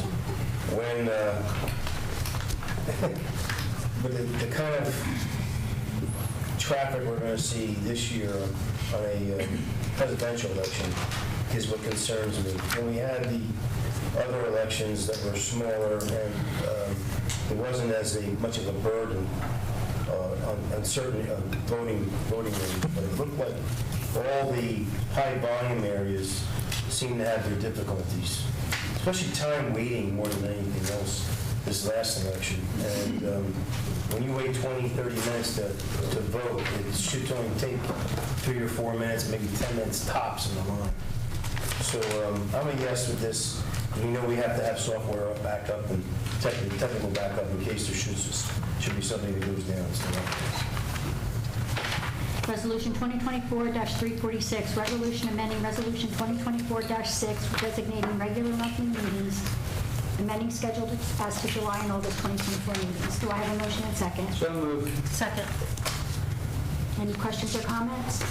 when, but the kind of traffic we're going to see this year on a presidential election is what concerns me. When we had the other elections that were smaller and it wasn't as much of a burden on certain voting areas, but it looked like all the high volume areas seem to have their difficulties, especially time waiting more than anything else this last election. And when you wait 20, 30 minutes to vote, it should only take 3 or 4 minutes, maybe 10 minutes tops in the line. So I'm a yes with this. We know we have to have software backup and technical backup in case there should be something that goes down. So, Resolution 2024-346, resolution amending Resolution 2024-6 designating regular monthly meetings, amending scheduled as to July and August 2024 meetings. Do I have a motion and second? So moved. Second. Any questions or comments?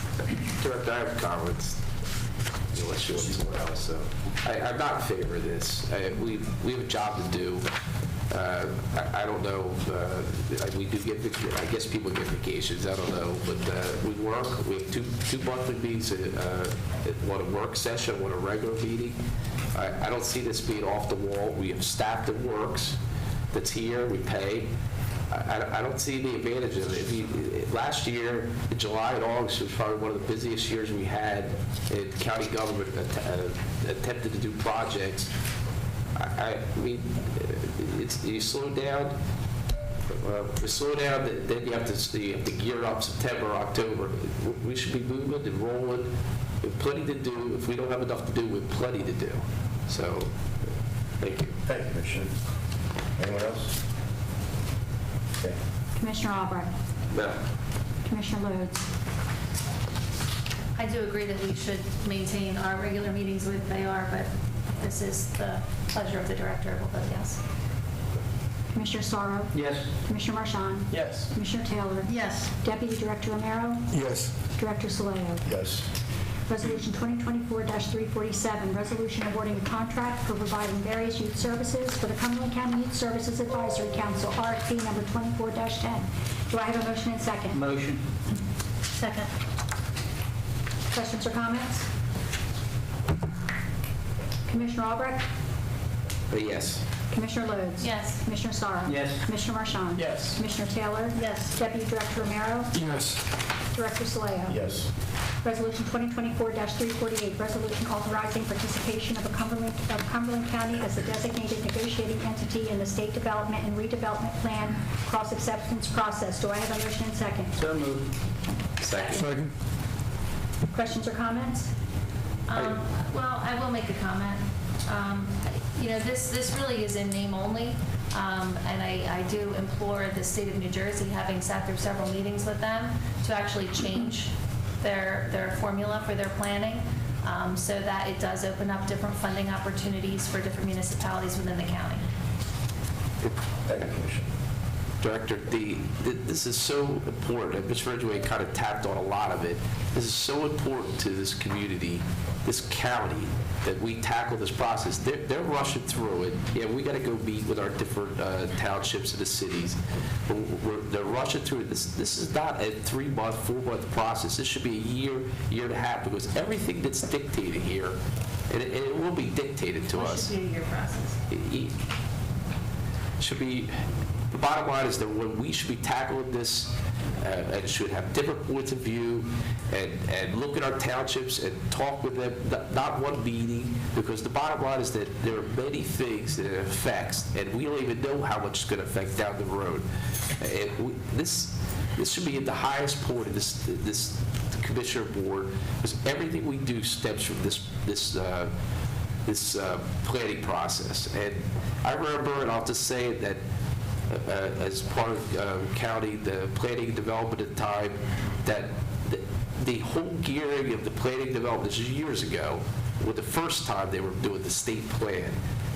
Director, I have comments. Unless you want somewhere else, so I'm not in favor of this. We have a job to do. I don't know. We do get. I guess people get vacations. I don't know, but we work. We have two monthly meetings. One a work session, one a regular meeting. I don't see this being off the wall. We have staff that works, that's here. We pay. I don't see the advantage of it. Last year, in July and August, was probably one of the busiest years we had in county government attempted to do projects. I mean, you slow down. Then you have to gear up September, October. We should be moving and rolling. We have plenty to do. If we don't have enough to do, we have plenty to do. So, thank you. thank you, Commissioner. Anyone else? Okay. Commissioner Albrecht? No. Commissioner Lodes? I do agree that we should maintain our regular meetings with they are, but this is the pleasure of the director. We'll vote yes. Commissioner Sorrow? Yes. Commissioner Marchand? Yes. Commissioner Taylor? Yes. Deputy Director Romero? Yes. Director Soleo? Yes. Resolution 2024-347, resolution awarding a contract for providing various youth services for the Cumberland County Youth Services Advisory Council, RFP number 24-10. Do I have a motion and second? Motion. Second. Questions or comments? Commissioner Albrecht? Yes. Commissioner Lodes? Yes. Commissioner Sorrow? Yes. Commissioner Marchand? Yes. Commissioner Taylor? Yes. Deputy Director Romero? Yes. Director Soleo? Yes. Resolution 2024-348, resolution authorizing participation of Cumberland County as a designated negotiating entity in the State Development and Redevelopment Plan cross-acceptance process. Do I have a motion and second? So moved. Second. Questions or comments? Well, I will make a comment. This really is in name only, and I do implore the state of New Jersey, having sat through several meetings with them, to actually change their formula for their planning, so that it does open up different funding opportunities for different municipalities within the county. Thank you, Commissioner. Director, this is so important. Mr. Ridgway kind of tapped on a lot of it. This is so important to this community, this county, that we tackle this process. They're rushing through it. Yeah, we got to go meet with our different townships and the cities. They're rushing through it. This is not a 3-month, 4-month process. This should be a year and a half, because everything that's dictated here, and it will be dictated to us. It should be a year process. It should be, the bottom line is that when we should be tackling this, and should have different points of view, and look at our townships and talk with them, not one meeting, because the bottom line is that there are many things that it affects, and we don't even know how much it's going to affect down the road. This should be at the highest point of this commissioner board, because everything we do stems from this planning process. And I remember, and I'll just say it, that as part of county, the planning and development at the time, that the whole gearing of the planning and development, this was years ago, was the first time they were doing the state plan.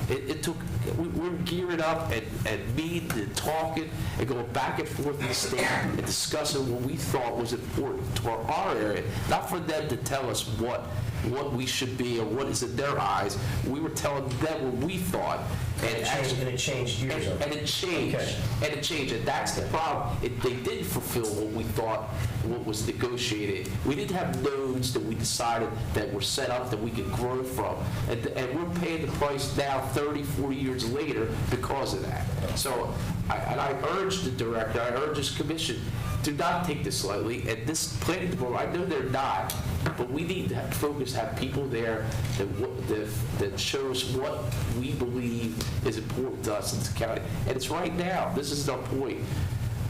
It took, we were gearing up and meeting and talking and going back and forth in the state and discussing what we thought was important to our area, not for them to tell us what we should be or what is in their eyes. We were telling them what we thought. And it changed years ago. And it changed. Okay. And it changed. And that's the problem. They didn't fulfill what we thought, what was negotiated. We didn't have nodes that we decided that were set up that we could grow from. And we're paying the price now 30, 40 years later because of that. So I urge the director, I urge this commission, do not take this lightly. And this planning department, I know they're not, but we need to have people there that shows what we believe is important to us in this county. And it's right now. This is our point.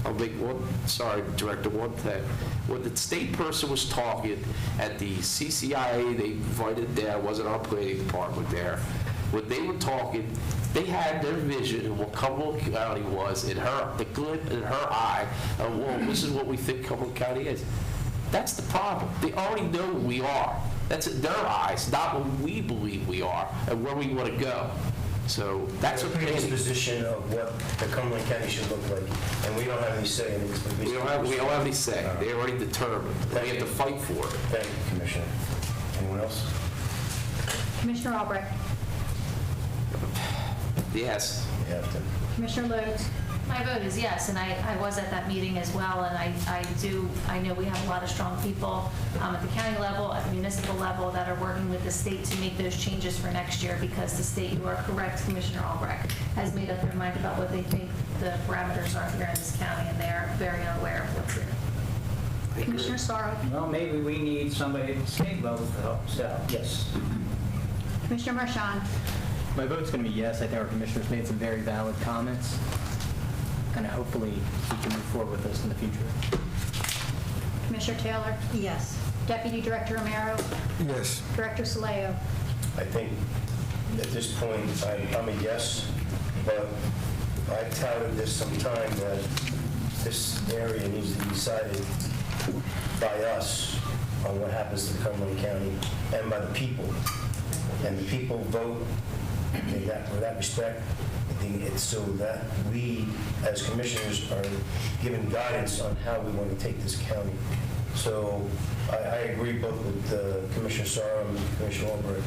I'll make one, sorry, Director, one thing. When the state person was talking at the CCIA, they invited there, wasn't our planning department there. When they were talking, they had their vision of what Cumberland County was in the glint in her eye of, well, this is what we think Cumberland County is. That's the problem. They already know who we are. That's in their eyes, not what we believe we are and where we want to go. So that's what a position of what the Cumberland County should look like, and we don't have any say in it. We don't have any say. They already determined. We have to fight for it. Thank you, Commissioner. Anyone else? Commissioner Albrecht. Yes. You have to. Commissioner Lodes. My vote is yes, and I was at that meeting as well, and I know we have a lot of strong people at the county level, at the municipal level, that are working with the state to make those changes for next year, because the state, you are correct, Commissioner Albrecht, has made up their mind about what they think the parameters are here in this county, and they're very unaware of what's here. Commissioner Sorrow. Well, maybe we need somebody at the state level to help us out. Yes. Commissioner Marchand. My vote's going to be yes. I think our commissioners made some very valid comments, and hopefully we can move forward with this in the future. Commissioner Taylor. Yes. Deputy Director Romero. Yes. Director Soleo. I think at this point, I'm a yes, but I touted this sometime that this area needs to be decided by us on what happens to Cumberland County and by the people. And the people vote in that respect. I think it's so that we, as commissioners, are given guidance on how we want to take this county. So I agree both with Commissioner Sorrow and Commissioner Albrecht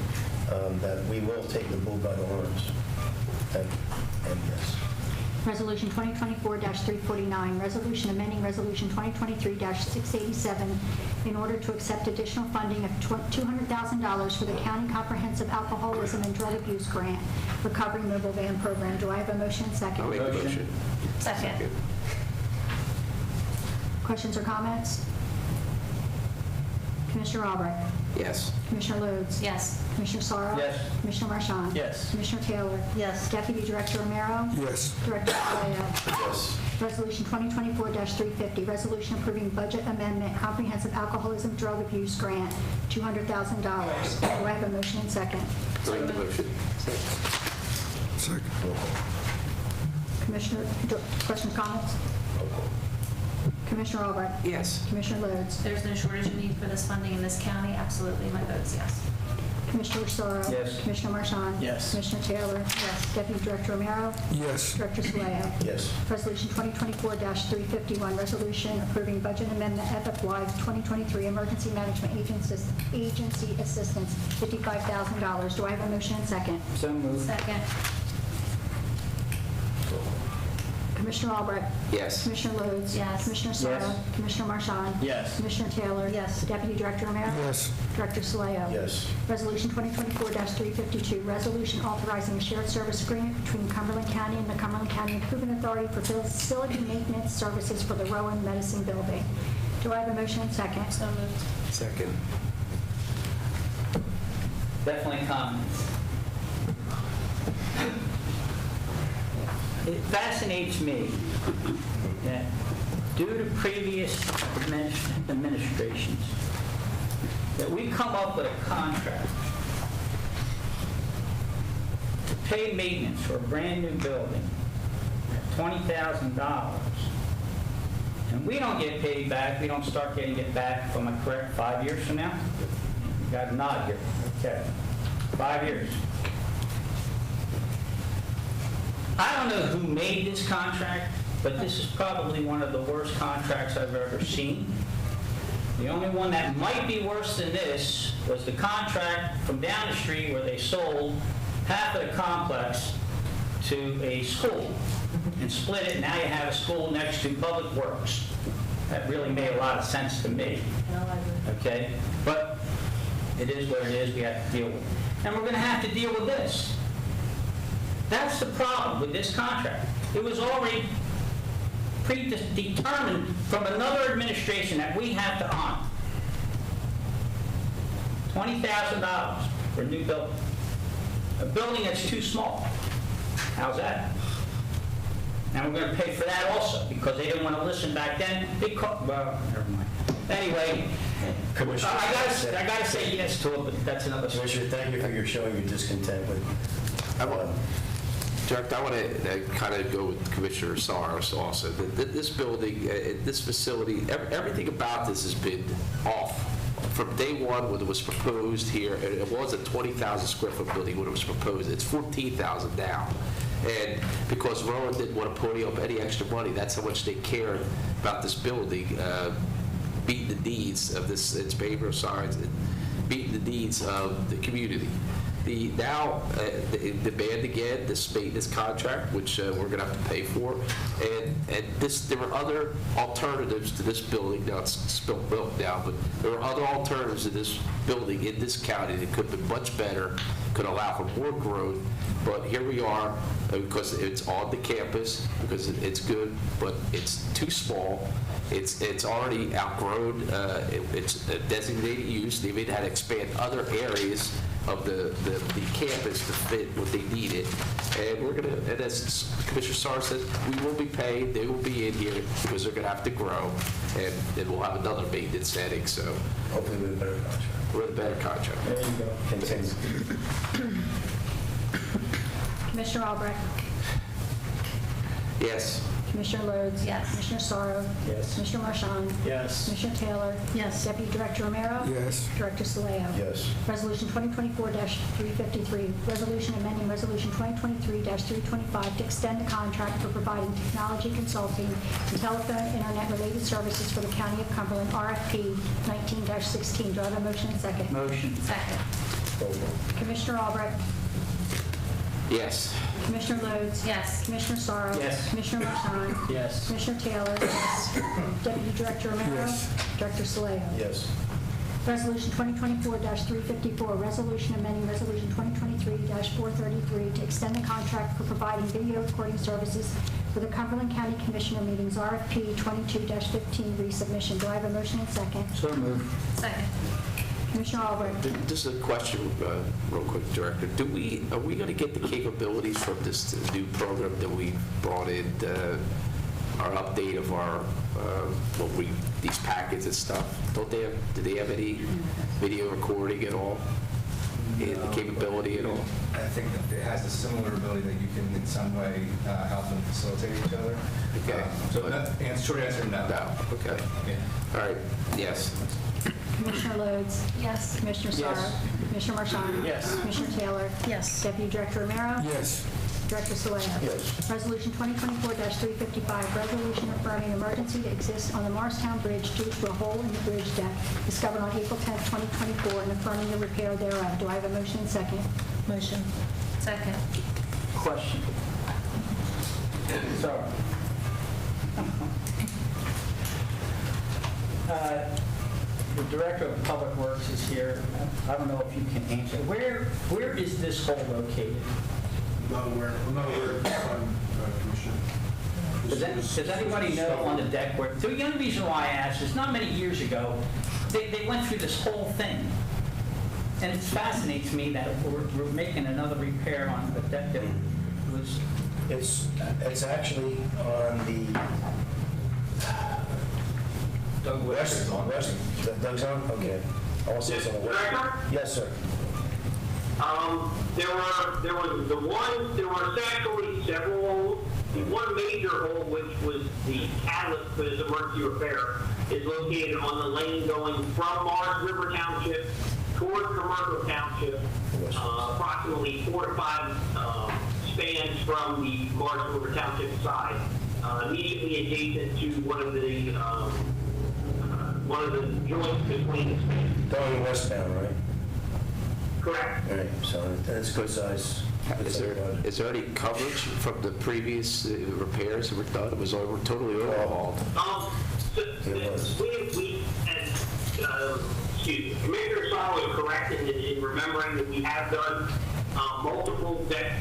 that we will take the bull by the horns. And yes. Resolution 2024-349, resolution amending Resolution 2023-687 in order to accept additional funding of $200,000 for the County Comprehensive Alcoholism and Drug Abuse Grant Recovery Mobile Van Program. Do I have a motion and second? I'll make a motion. Second. Questions or comments? Commissioner Albrecht. Yes. Commissioner Lodes. Yes. Commissioner Sorrow. Yes. Commissioner Marchand. Yes. Commissioner Taylor. Yes. Deputy Director Romero. Yes. Director Soleo. Yes. Resolution 2024-350, resolution approving budget amendment, comprehensive alcoholism drug abuse grant, $200,000. Do I have a motion and second? Make the motion. Second. Commissioner, questions, comments? Commissioner Albrecht. Yes. Commissioner Lodes. There's no shortage of need for this funding in this county. Absolutely, my vote's yes. Commissioner Sorrow. Yes. Commissioner Marchand. Yes. Commissioner Taylor. Yes. Deputy Director Romero. Yes. Director Soleo. Yes. Resolution 2024-351, resolution approving budget amendment FFY 2023 Emergency Management Agency Assistance, $55,000. Do I have a motion and second? So moved. Second. Commissioner Albrecht. Yes. Commissioner Lodes. Yes. Commissioner Sorrow. Yes. Commissioner Marchand. Yes. Commissioner Taylor. Yes. Deputy Director Romero. Yes. Director Soleo. Yes. Resolution 2024-352, resolution authorizing a shared service agreement between Cumberland County and the Cumberland County Improvement Authority for facility maintenance services for the Rowan Medicine Building. Do I have a motion and second? So moved. Second. Definitely comments. It fascinates me that due to previous administrations, that we come up with a contract to pay maintenance for a brand-new building at $20,000, and we don't get paid back, we don't start getting it back, am I correct, 5 years from now? You got a nod here. Okay. 5 years. I don't know who made this contract, but this is probably one of the worst contracts I've ever seen. The only one that might be worse than this was the contract from down the street where they sold half of the complex to a school and split it. Now you have a school next to Public Works. That really made a lot of sense to me. Okay? But it is what it is. We have to deal with it. And we're going to have to deal with this. That's the problem with this contract. It was already predetermined from another administration that we have to honor. $20,000 for a new building. A building that's too small. How's that? And we're going to pay for that also because they didn't want to listen back then. Well, never mind. Anyway, Commissioner. I gotta say yes to it, but that's another story. Commissioner, thank you for your showing your discontent with. Director, I want to kind of go with Commissioner Saros also. This building, this facility, everything about this has been off. From day one when it was proposed here, and it was a 20,000 square foot building when it was proposed, it's 14,000 now. And because Rowan didn't want to pony up any extra money, that's how much they cared about this building, beating the needs of its behavioral science, and beating the needs of the community. The demand again this maintenance contract, which we're going to have to pay for, and there were other alternatives to this building. Now it's spilt milk now, but there were other alternatives to this building in this county that could have been much better, could allow for more growth. But here we are because it's on the campus, because it's good, but it's too small. It's already outgrown. It's a designated use. They even had to expand other areas of the campus to fit what they needed. And we're going to, and as Commissioner Sarr says, we will be paid. They will be in here because they're going to have to grow. And then we'll have another maintenance setting. So Hopefully with a better contract. we're the better contract. There you go. Continue. Commissioner Albrecht. Yes. Commissioner Lodes. Yes. Commissioner Sorrow. Yes. Commissioner Marchand. Yes. Commissioner Taylor. Yes. Deputy Director Romero. Yes. Director Soleo. Yes. Resolution 2024-353, resolution amending Resolution 2023-325 to extend the contract for providing technology consulting and telephone internet-related services for the County of Cumberland, RFP 19-16. Do I have a motion and second? Motion. Second. Commissioner Albrecht. Yes. Commissioner Lodes. Yes. Commissioner Sorrow. Yes. Commissioner Marchand. Yes. Commissioner Taylor. Yes. Deputy Director Romero. Yes. Director Soleo. Yes. Resolution 2024-354, resolution amending Resolution 2023-433 to extend the contract for providing video recording services for the Cumberland County Commissioner meetings, RFP 22-15 resubmission. Do I have a motion and second? So moved. Second. Commissioner Albrecht. Just a question, real quick, Director. Are we going to get the capabilities from this new program that we brought in, our update of our these packets and stuff? Do they have any video recording at all? the capability at all? I think that it has a similar ability that you can in some way help and facilitate each other. Okay. Short answer, no. No, okay. Yeah. All right, yes. Commissioner Lodes? Yes. Commissioner Yes. Sorrow? Commissioner Marchand? Yes. Commissioner Taylor? Yes. Deputy Director Romero? Yes. Director Solano? Yes. Resolution 2024-355, resolution affirming emergency that exists on the Morristown Bridge due to a hole in the bridge deck discovered on April 10, 2024, and affirming the repair thereof. Do I have a motion and second? Motion. Second. Question. Sorry. The Director of Public Works is here. I don't know if you can answer. Where is this hole located? I'm not aware of this one, Commissioner. Does anybody know on the deck where, the only reason why I asked is not many years ago, they went through this whole thing. And it fascinates me that we're making another repair on the deck that was, It's actually on the west. Doug's on? Okay. Also, it's on the west. Director? Yes, sir. There were actually several holes. The one major hole, which was the catalyst for this emergency repair, is located on the lane going from Mars River Township toward Commercial Township, approximately 4 to 5 spans from the Mars River Township side, immediately adjacent to one of the joints between the spans. Going westbound, right? Correct. All right, so that's a good size. Is there any coverage from the previous repairs that were done? It was totally overhauled. Excuse me, Commissioner Saul is correct in remembering that we have done multiple deck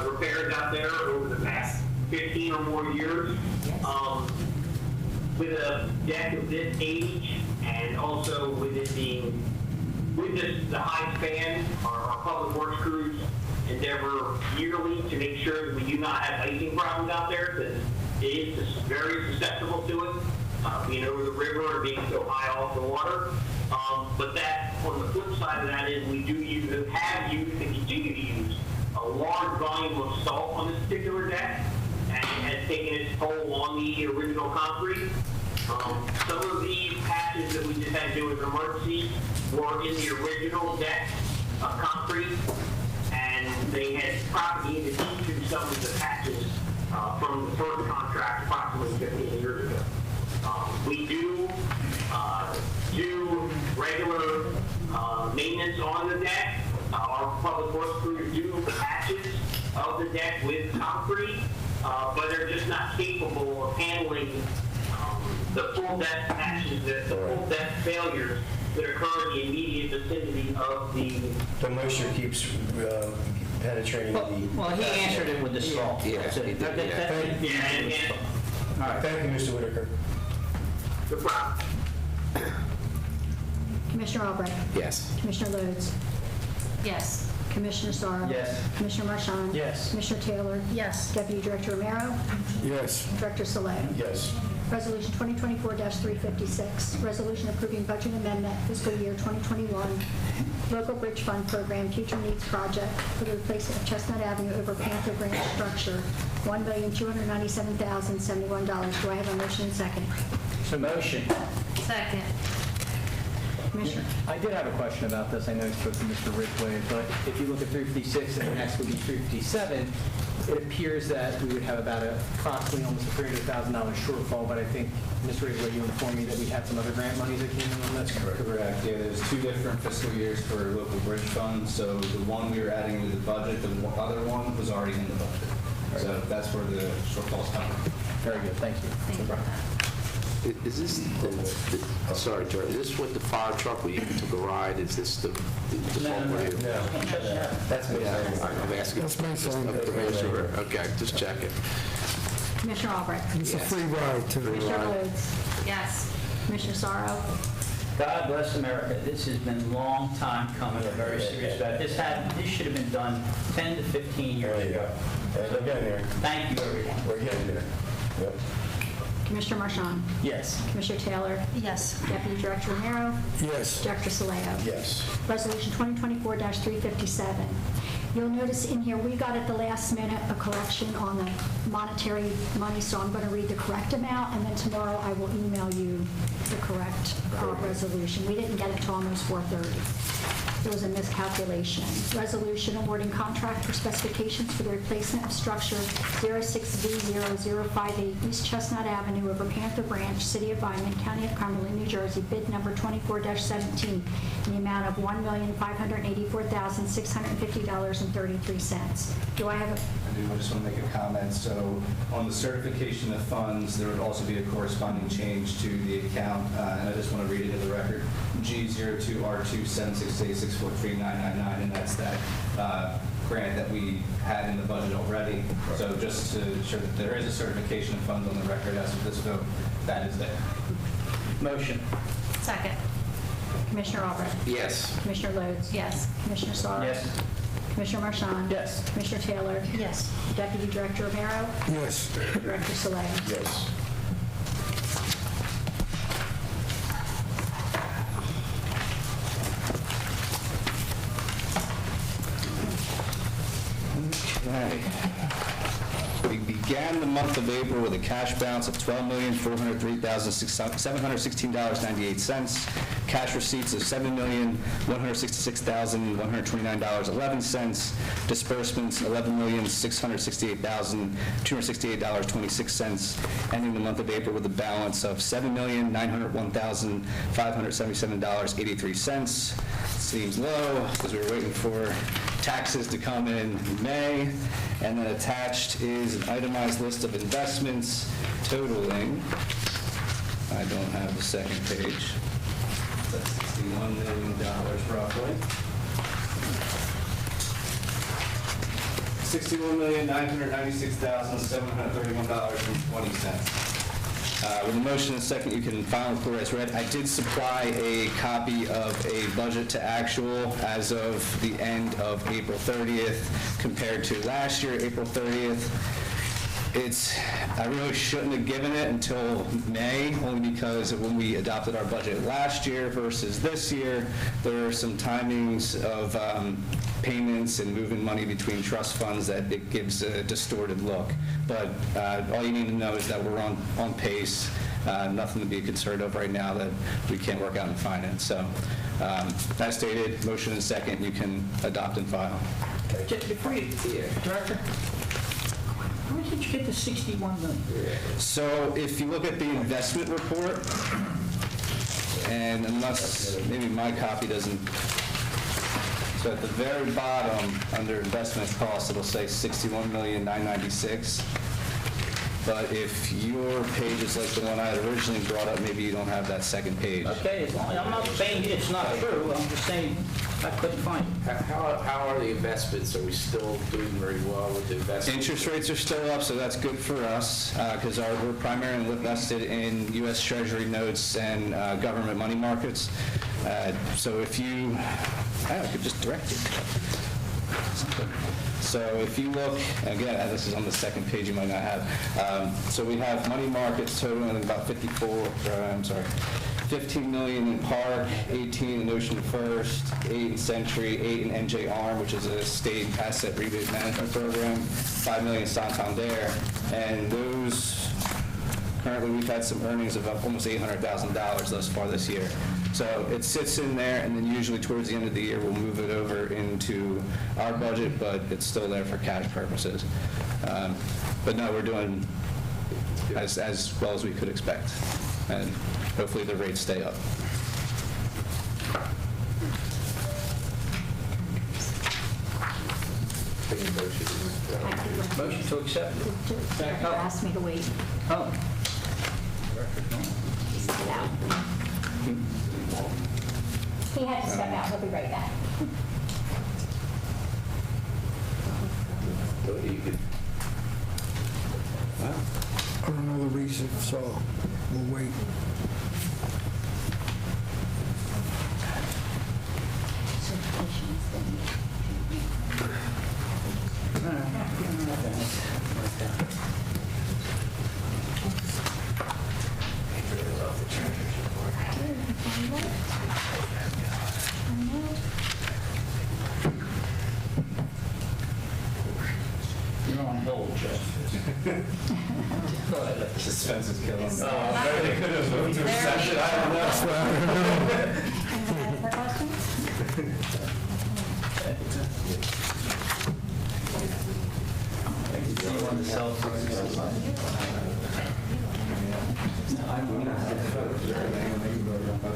repairs out there over the past 15 or more years. With a deck of this age, and also with it being, with the high span, our public works crews endeavor yearly to make sure that we do not have icing problems out there, because it is very susceptible to it, being over the river and being so high off the water. But that, on the flip side of that, is we do have used and continue to use a large volume of salt on this particular deck, and it has taken its toll on the original concrete. Some of these patches that we just had to do as emergency were in the original deck of concrete, and they had propagated into some of the patches from the first contract approximately 15 years ago. We do regular maintenance on the deck. Our public works crews do patches of the deck with concrete, but they're just not capable of handling the full depth patches, the full depth failures that occur in the immediate vicinity of the moisture keeps penetrating the... Well, he answered it with the salt. Yeah, That's it. he did, All right. Thank you, Mr. Whitaker. No problem. Commissioner Albrecht? Yes. Commissioner Lodes? Yes. Commissioner Sorrow? Yes. Commissioner Marchand? Yes. Commissioner Taylor? Yes. Deputy Director Romero? Yes. Director Solano? Yes. Resolution 2024-356, resolution approving budget amendment fiscal year 2021, local bridge fund program, future needs project for the replacement of Chestnut Avenue over Panther Branch structure, $1,297,071. Do I have a motion and second? So motion. Second. Commissioner? I did have a question about this. I know I spoke to Mr. Ridgway, but if you look at 356 and the next would be 357, it appears that we would have about approximately almost a $300,000 shortfall, but I think, Mr. Ridgway, you informed me that we had some other grant monies that came in on that. Correct, yeah, there's 2 different fiscal years for local bridge funds, so the one we were adding to the budget, the other one was already in the budget. So that's where the shortfall's coming from. Very good, thank you. Thank you. Is this, sorry, George, is this what the fire truck, we took a ride, is this the one where you? No. That's me. I'm asking. That's my saying. To make sure. Okay, just checking. Commissioner Albrecht? It's a free ride to the Commissioner ride. Lodes? Yes. Commissioner Sorrow? God bless America. This has been a long time coming, a very serious about this should have been done 10 to 15 years There you ago. go. We're getting there. Thank you, everyone. We're getting there. Yep. Commissioner Marchand? Yes. Commissioner Taylor? Yes. Deputy Director Romero? Yes. Director Soleo? Yes. Resolution 2024-357. You'll notice in here, we got at the last minute a correction on the monetary money, so I'm going to read the correct amount, and then tomorrow I will email you the correct resolution. We didn't get it till almost 4:30. There was a miscalculation. Resolution awarding contract for specifications for the replacement of structure 06B0058 East Chestnut Avenue over Panther Branch, City of Vineland, County of Cumberland, New Jersey, bid number 24-17, in the amount of $1,584,650.33. Do I have a... I just want to make a comment. So on the certification of funds, there would also be a corresponding change to the account, and I just want to read it into the record. G02R2768643999, and that's that grant that we had in the budget already. So just to ensure that there is a certification of funds on the record as of this vote, that is there. Motion. Second. Commissioner Albrecht? Yes. Commissioner Lodes? Yes. Commissioner Sorrow? Yes. Commissioner Marchand? Yes. Commissioner Taylor? Yes. Deputy Director Romero? Yes. Director Soleo? Yes. Okay. We began the month of April with a cash balance of $12,403,716.98, cash receipts of $7,166,129.11, disbursements $11,668,268.26, ending the month of April with a balance of $7,901,577.83. Seems low because we were waiting for taxes to come in May. And then attached is an itemized list of investments totaling, I don't have the second page, that's $61 million roughly. $61,996,731.20. With a motion and a second, you can file and report as read. I did supply a copy of a budget to actual as of the end of April 30th compared to last year, April 30th. I really shouldn't have given it until May, only because when we adopted our budget last year versus this year, there are some timings of payments and moving money between trust funds that it gives a distorted look. But all you need to know is that we're on pace. Nothing to be concerned of right now that we can't work out in finance. So, as stated, motion and second, you can adopt and file. Before you, Director, where did you get the 61 million? So if you look at the investment report, and unless maybe my copy doesn't, so at the very bottom under investment costs, it'll say $61,996,000. But if your page is like the one I had originally brought up, maybe you don't have that second page. Okay, as long as I'm not saying it's not true, I'm just saying I couldn't find it. How are the investments? Are we still doing very well with the investments? Interest rates are still up, so that's good for us because we're primarily invested in U.S. Treasury notes and government money markets. So if you, I could just direct you. So if you look, again, this is on the second page you might not have. So we have money markets totaling about 15 million in Park, 18 in Ocean First, 8 in Century, 8 in NJ Arm, which is a state asset rebate management program, 5 million in Santander, and those, currently we've had some earnings of almost $800,000 thus far this year. So it sits in there, and then usually towards the end of the year, we'll move it over into our budget, but it's still there for cash purposes. But no, we're doing as well as we could expect, and hopefully the rates stay up. Motion to accept. Director asked me to wait. Oh. Step out. He had to step out. He'll be right back. I don't know the reason, so we'll wait. You're on hold, Jeff. The suspense is killing me. Maybe they could have moved to a session, I don't know. Any other questions? See you on the cell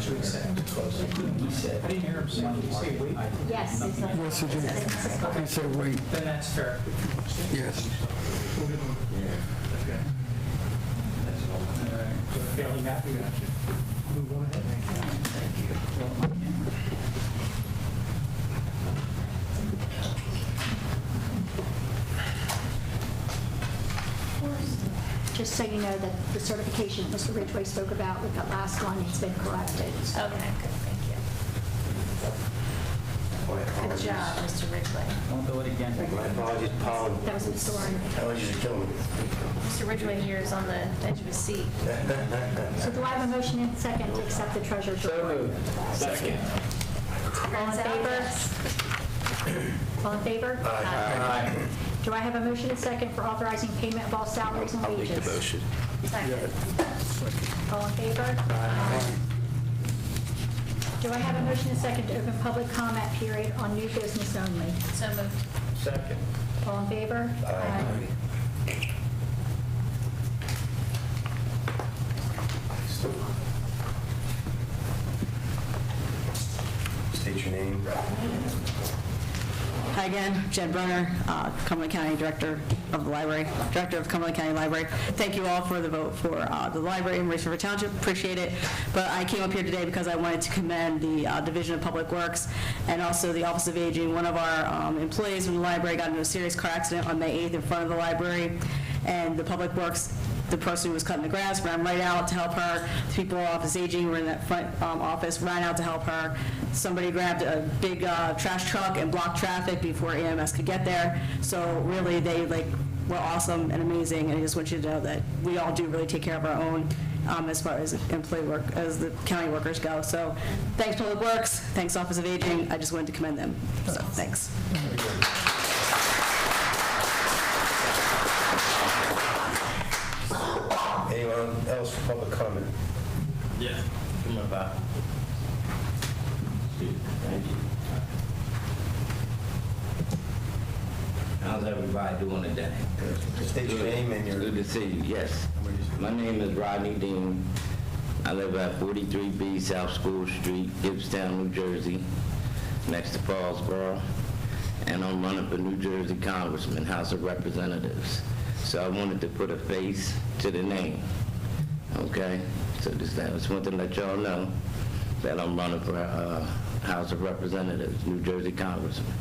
He said, I didn't hear him say, did he say wait? Yes. Yes, he did. He said wait. Then that's fair. Yes. Okay. All right, so failing that, we got you. Move on ahead. Thank you. Just so you know that the certification Mr. Ridgway spoke about with that last one, it's been corrected. Okay, good, thank you. Good job, Mr. Ridgway. Don't do it again. My apologies, Paul. That was Mr. Warren. Allergies are killing me. Mr. Ridgway here is on the edge of his seat. So do I have a motion and second to accept the treasurer's report? Second. All in favor? All in favor? Aye. Do I have a motion and second for authorizing payment of all salaries and I'll wages? make the motion. Second. All in favor? Do I have a motion and second to open public comment period on new business only? So moved. Second. All in favor? Aye. State your name. Hi again, Jen Brunner, Cumberland County Director of the Library, Director of Cumberland County Library. Thank you all for the vote for the library in Race River Township, appreciate it. But I came up here today because I wanted to commend the Division of Public Works and also the Office of Aging. One of our employees from the library got into a serious car accident on May 8th in front of the library, and the Public Works, the person who was cutting the grass ran right out to help her. The people of Office Aging who were in that front office ran out to help her. Somebody grabbed a big trash truck and blocked traffic before EMS could get there. So really, they were awesome and amazing, and I just want you to know that we all do really take care of our own as far as employee work, as the county workers go. So thanks Public Works, thanks Office of Aging, I just wanted to commend them, so thanks. Anyone else for public comment? Yeah, come on back. Thank you. How's everybody doing today? State your name and your... Good to see you, yes. My name is Rodney Dean. I live at 43B South School Street, Gibbstown, New Jersey, next to Paulsboro. And I'm running for New Jersey Congressman, House of Representatives. So I wanted to put a face to the name, okay? So I just want to let y'all know that I'm running for House of Representatives, New Jersey Congressman,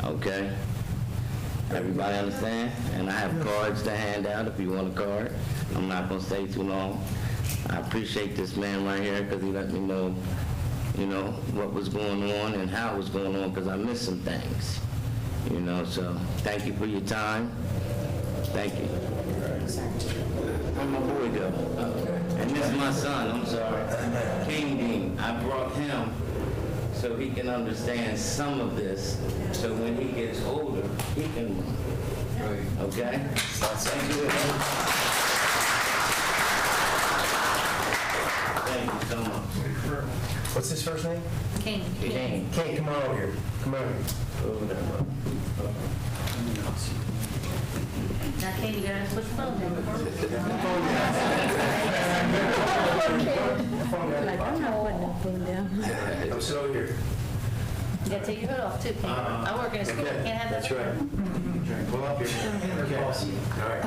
okay? Everybody understand? And I have cards to hand out if you want a card. I'm not going to stay too long. I appreciate this man right here because he let me know, you know, what was going on and how it was going on because I missed some things, you know, so thank you for your time. Thank you. Where my boy go? And this is my son, I'm sorry. King Dean, I brought him so he can understand some of this, so when he gets older, he can run. Okay? Thank you. Thank you so much. What's his first name? King. King. King, come on over here. Come on over here. Over there, bud. Now, King, you gotta put the phone down. I'm still over here. You gotta take your hood off, too, King. I work in a school, can't have that. That's right. Pull up here. Okay. All right.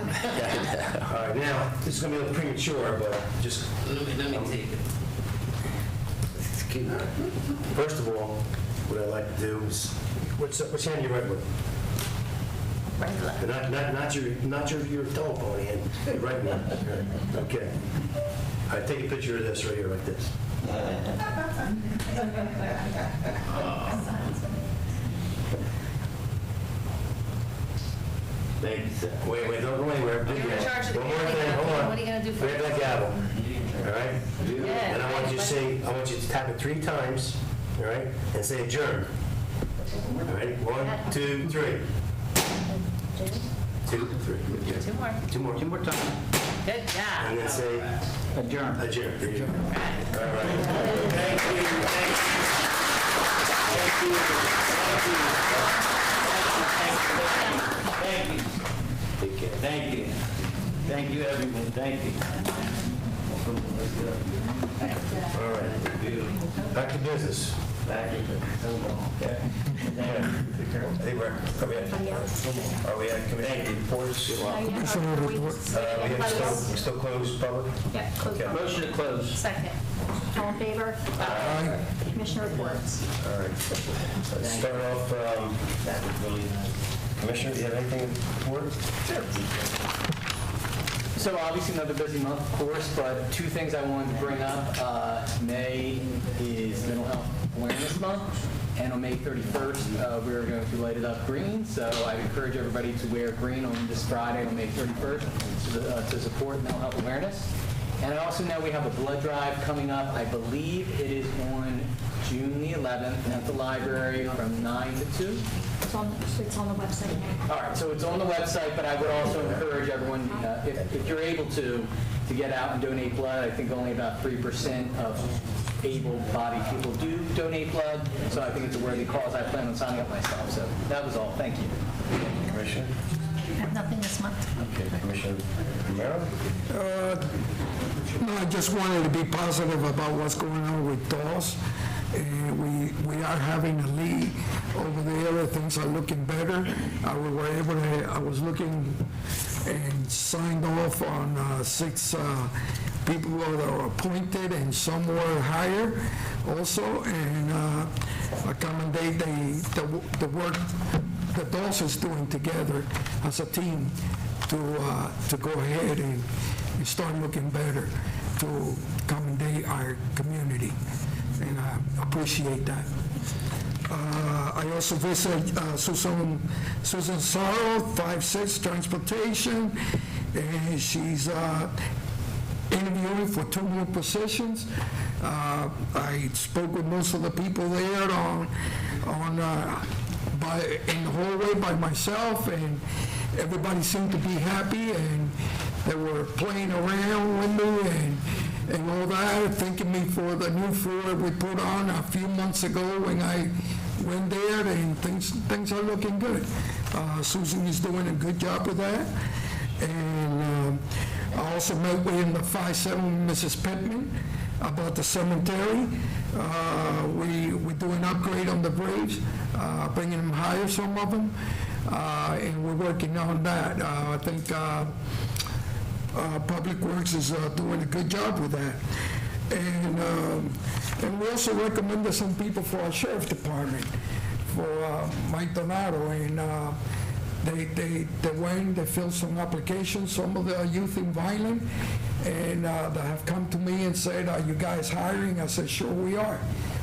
All right, now, this is going to be a little premature, but just... Let me take it. First of all, what I'd like to do is... What's hand you right with? Right left. Not your telephone hand, your right one. Okay. All right, take a picture of this right here, like this. Thank you, sir. Wait, don't go anywhere. You're in charge of the One more county. thing, hold on. What are you gonna do for Grab that gavel. All right? And I want you to tap it 3 times, all right? And say adjourn. All right, 1, 2, 3. 2, 3. Yeah. 2 more. 2 more. 2 more times. Good job. And then say Adjourn. adjourn. There you go. All right. Thank you. Thank you. Thank you, everyone. Thank you. All right. Back to business. Back to Okay. Hey, are we at committee reports? We have still closed public? Yeah, close. Okay. Motion to close. Second. All in favor? Aye. Commissioner reports. All right. Let's start off, That was really nice. Commissioner, do you have anything to report? So obviously another busy month, of course, but 2 things I wanted to bring up. May is Mental Health Awareness Month, and on May 31st, we're going to light it up green. So I encourage everybody to wear green on this Friday on May 31st to support mental health awareness. And I also know we have a blood drive coming up. I believe it is on June the 11th at the library from 9 to 2. It's on the website now. All right, so it's on the website, but I would also encourage everyone, if you're able to get out and donate blood. I think only about 3% of able-bodied people do donate blood, so I think it's a worthy cause. I plan on signing up myself, so that was all. Thank you. Commissioner? I have nothing this month. Okay, Commissioner Romero? No, I just wanted to be positive about what's going on with DOS. We are having a lead over there. Things are looking better. I was looking and signed off on 6 people that are appointed, and some were hired also. And I commendate the work that DOS is doing together as a team to go ahead and start looking better, to commendate our community, and I appreciate that. I also visit Susan Sorrow, 5-6 Transportation, and she's interviewing for 2 more positions. I spoke with most of the people there in the hallway by myself, and everybody seemed to be happy, and they were playing around with me and all that, thanking me for the new floor we put on a few months ago when I went there, and things are looking good. Susan is doing a good job with that. And I also met with the 5-7 Mrs. Pittman about the cemetery. We're doing an upgrade on the graves, bringing them higher, some of them, and we're working on that. I think Public Works is doing a good job with that. And we also recommended some people for our sheriff department, for Mike Donato, and they went, they filled some applications, some of the youth in violent, and they have come to me and said, "Are you guys hiring?" I said, "Sure we are.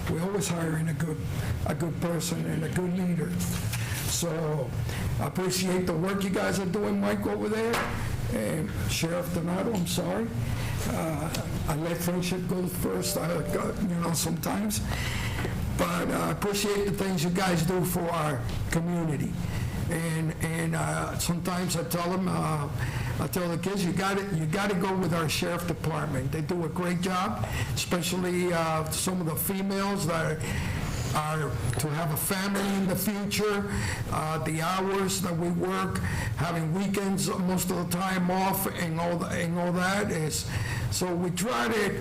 We're always hiring a good person and a good leader." So I appreciate the work you guys are doing, Mike, over there. And Sheriff Donato, I'm sorry. I let friendship go first, sometimes. But I appreciate the things you guys do for our community. And sometimes I tell them, I tell the kids, you got to go with our sheriff department. They do a great job, especially some of the females that are to have a family in the future, the hours that we work, having weekends most of the time off, and all that is. So we try to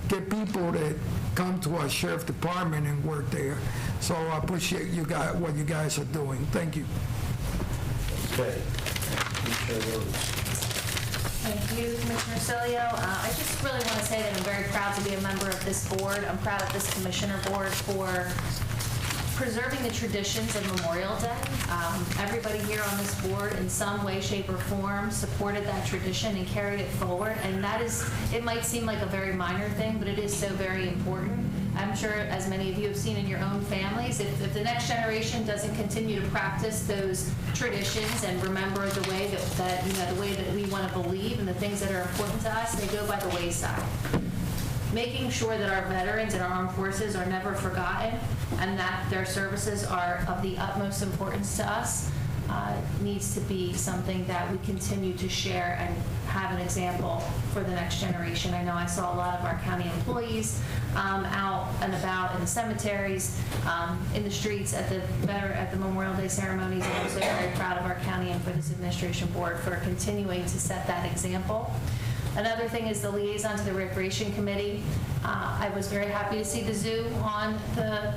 get people to come to our sheriff department and work there. So I appreciate you guys, what you guys are doing. Thank you. Okay. Thank you, Commissioner Cilio. I just really want to say that I'm very proud to be a member of this board. I'm proud of this commissioner board for preserving the traditions of Memorial Day. Everybody here on this board in some way, shape, or form supported that tradition and carried it forward. And that is, it might seem like a very minor thing, but it is so very important. I'm sure, as many of you have seen in your own families, if the next generation doesn't continue to practice those traditions and remember the way that the way that we want to believe and the things that are important to us, they go by the wayside. making sure that our veterans and our armed forces are never forgotten and that their services are of the utmost importance to us needs to be something that we continue to share and have an example for the next generation. I know I saw a lot of our county employees out and about in the cemeteries, in the streets at the Memorial Day ceremonies, and I'm so very proud of our county and for this administration board for continuing to set that example. Another thing is the liaison to the Recreation Committee. I was very happy to see the zoo on the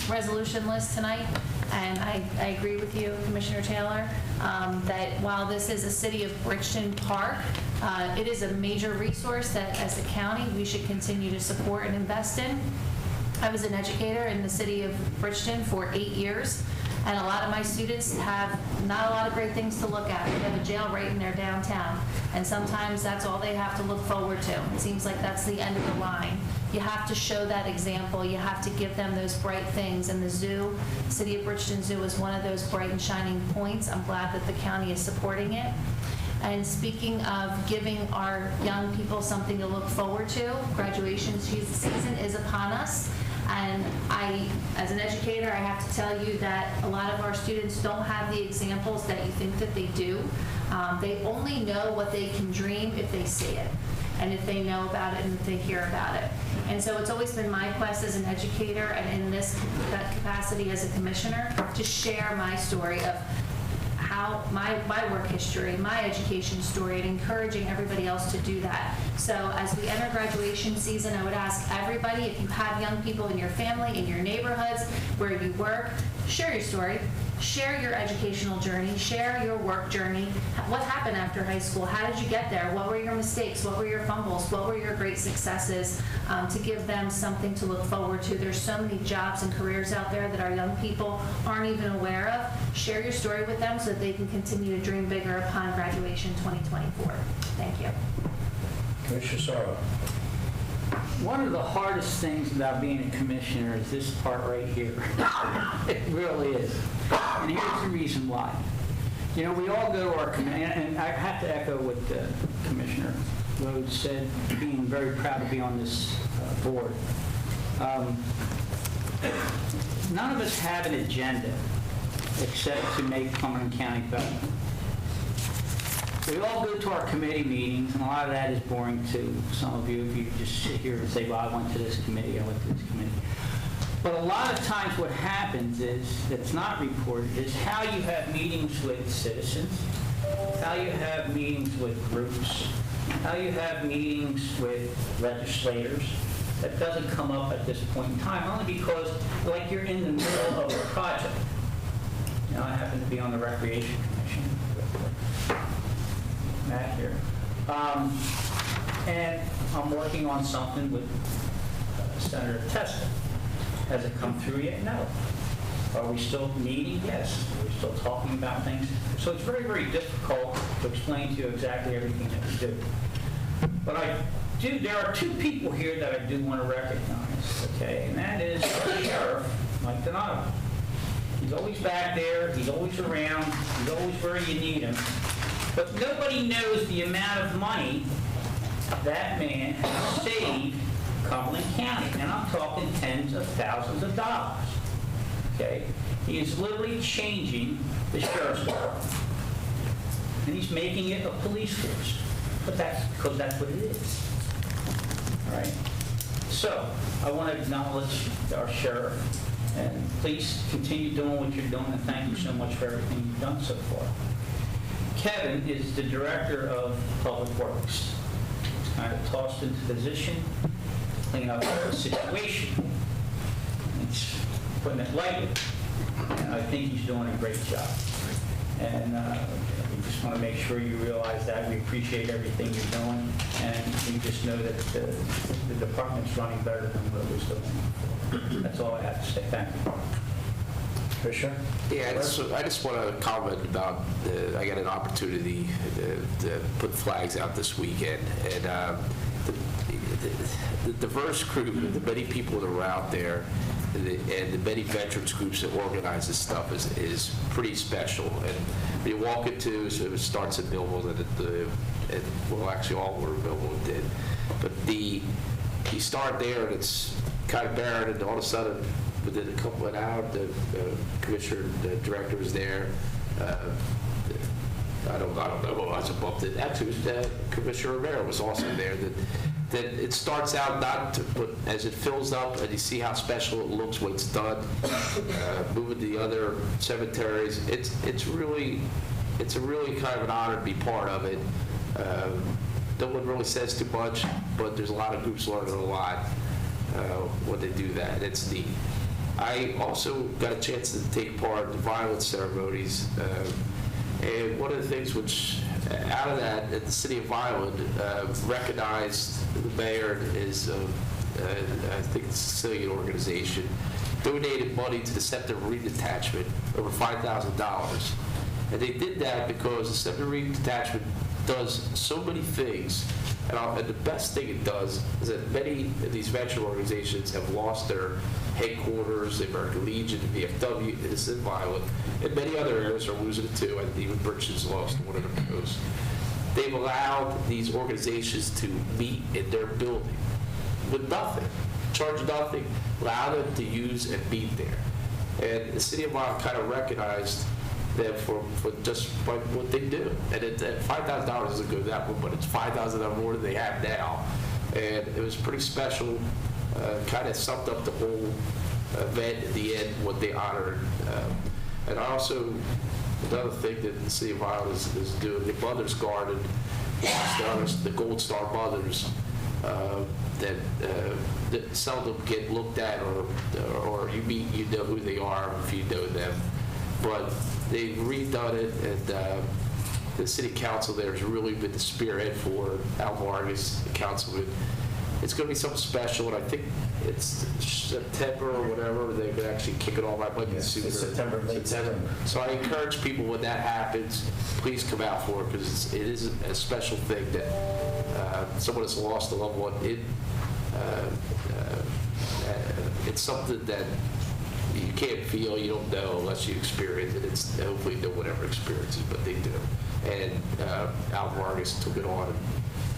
resolution list tonight, and I agree with you, Commissioner Taylor, that while this is a City of Bridgeton park, it is a major resource that as a county we should continue to support and invest in. I was an educator in the City of Bridgeton for 8 years. And a lot of my students have not a lot of great things to look at. They have a jail right in their downtown. And sometimes that's all they have to look forward to. It seems like that's the end of the line. You have to show that example. You have to give them those bright things. And the zoo, City of Bridgeton Zoo, is one of those bright and shining points. I'm glad that the county is supporting it. And speaking of giving our young people something to look forward to, graduation season is upon us. And as an educator, I have to tell you that a lot of our students don't have the examples that you think that they do. They only know what they can dream if they see it, and if they know about it, and if they hear about it. And so it's always been my quest as an educator, and in this capacity as a commissioner, to share my story of how my work history, my education story, and encouraging everybody else to do that. So as we enter graduation season, I would ask everybody, if you have young people in your family, in your neighborhoods, where you work, share your story. Share your educational journey, share your work journey. What happened after high school? How did you get there? What were your mistakes? What were your fumbles? What were your great successes? To give them something to look forward to. There's so many jobs and careers out there that our young people aren't even aware of. Share your story with them so that they can continue to dream bigger upon graduation 2024. Thank you. Commissioner Sorrow. One of the hardest things about being a commissioner is this part right here. It really is. And here's the reason why. You know, we all go to our committee, and I have to echo what Commissioner Rhodes said, being very proud to be on this board. None of us have an agenda except to make Cumberland County better. We all go to our committee meetings, and a lot of that is boring to some of you if you just sit here and say, well, I went to this committee, I went to this committee. But a lot of times what happens is, that's not reported, is how you have meetings with citizens, how you have meetings with groups, how you have meetings with legislators. That doesn't come up at this point in time, only because, like, you're in the middle of a project. Now, I happen to be on the Recreation Commission. Matt here. And I'm working on something with Senator Testa. Has it come through yet? No. Are we still meeting? Yes. Are we still talking about things? So it's very, very difficult to explain to you exactly everything that we do. But there are two people here that I do want to recognize, okay? And that is our Sheriff, Mike Donato. He's always back there. He's always around. He's always where you need him. But nobody knows the amount of money that man has saved Cumberland County. And I'm talking tens of thousands of dollars. Okay? He is literally changing the sheriff's department. And he's making it a police force. But that's because that's what it is. All right? So, I want to acknowledge our sheriff. And please continue doing what you're doing. And thank you so much for everything you've done so far. Kevin is the Director of Public Works. He's kind of tossed into position, clean up the situation. He's putting it lightly. And I think he's doing a great job. And we just want to make sure you realize that. We appreciate everything you're doing. And we just know that the department's running better than what it was doing before. That's all I have to say. Thank you. Commissioner? Yeah, I just want to comment about, I got an opportunity to put flags out this weekend, and the diverse crew, the many people that are out there, and the many veterans groups that organize this stuff is pretty special. And when you walk into, so it starts at Millville, and well, actually all over Millville did, but the you start there and it's kind of barren, and all of a sudden, within a couple of hours, the commissioner, the director was there. I don't know who I was above it. Actually, it was, Commissioner Rivera was also there. That it starts out but as it fills up and you see how special it looks when it's done, moving to the other cemeteries, it's a really kind of an honor to be part of it. No one really says too much, but there's a lot of groups learning a lot when they do that. It's neat. I also got a chance to take part in the violence ceremonies. And one of the things which, out of that, the city of Vineland recognized the mayor is, I think it's a Sicilian organization, donated money to the Scepter Marine Detachment, over $5,000. And they did that because the Scepter Marine Detachment does so many things. And the best thing it does is that many of these veteran organizations have lost their headquarters, the American Legion, the VFW, this is Violent, and many other areas are losing it too. I think even Bridgeton's lost one of their posts. They've allowed these organizations to meet in their building with nothing, charge nothing, allow them to use and meet there. And the city of Violent kind of recognized them for just what they do. And $5,000 isn't good that one, but it's $5,000 more than they have now. And it was pretty special, kind of summed up the whole event at the end, what they honored. And also, another thing that the city of Violent is doing, the Mother's Garden, the Gold Star Mothers, that seldom get looked at, or you meet, you know who they are if you know them. But they've redone it, and the city council there has really been the spearhead for Al Vargas, the councilman. It's going to be something special, and I think it's September or whatever. They could actually kick it off. I might be sooner. It's September, late September. So I encourage people when that happens, please come out for it, because it is a special thing that someone has lost a loved one. It's something that you can't feel, you don't know unless you experience it. It's hopefully no one ever experiences, but they do. And Al Vargas took it on, and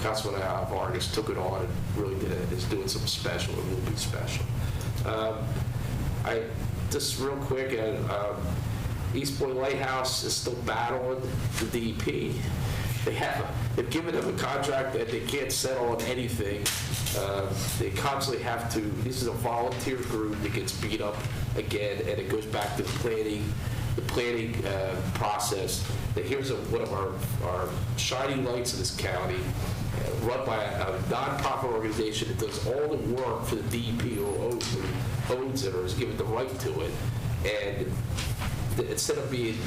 Councilman Al Vargas took it on and really is doing something special, and will be special. Just real quick, East Point Lighthouse is still battling the DEP. They've given them a contract that they can't settle on anything. They constantly have to, this is a volunteer group that gets beat up again, and it goes back to the planning process. That here's one of our shining lights in this county, run by a nonprofit organization that does all the work for the DEP, who owns it or is given the right to it. And instead of being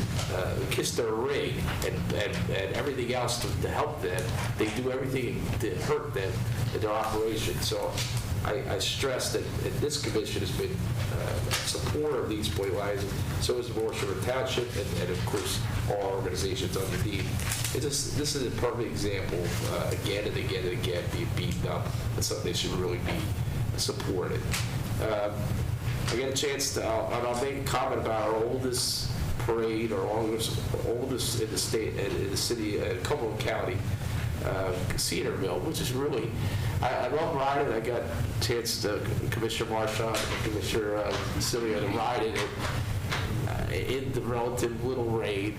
kissed their ring and everything else to help them, they do everything to hurt them in their operation. So I stress that this commission has been supporter of these Point Lions, so is the Morris River Township, and of course all organizations underneath. This is a perfect example, again and again and again, being beaten up. That's something they should really be supported. I get a chance to, I'll make a comment about our oldest parade, or oldest in the state, in the city, Cumberland County, Cedarville, which is really, I love riding. I got a chance to, Commissioner Marchand, Commissioner Celia, to ride it in the relative little rain.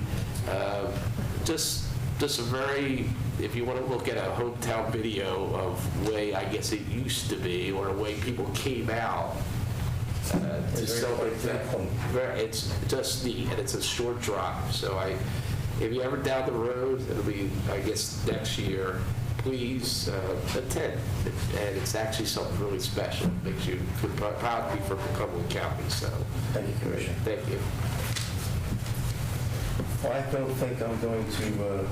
Just a very, if you want to look at a hometown video of the way I guess it used to be, or the way people came out to celebrate that. It's just neat, and it's a short drive. So if you're ever down the road, it'll be, I guess, next year, please attend. And it's actually something really special. It makes you feel proud to be from Cumberland County. So Thank you, Commissioner. Thank you. Well, I don't think I'm going to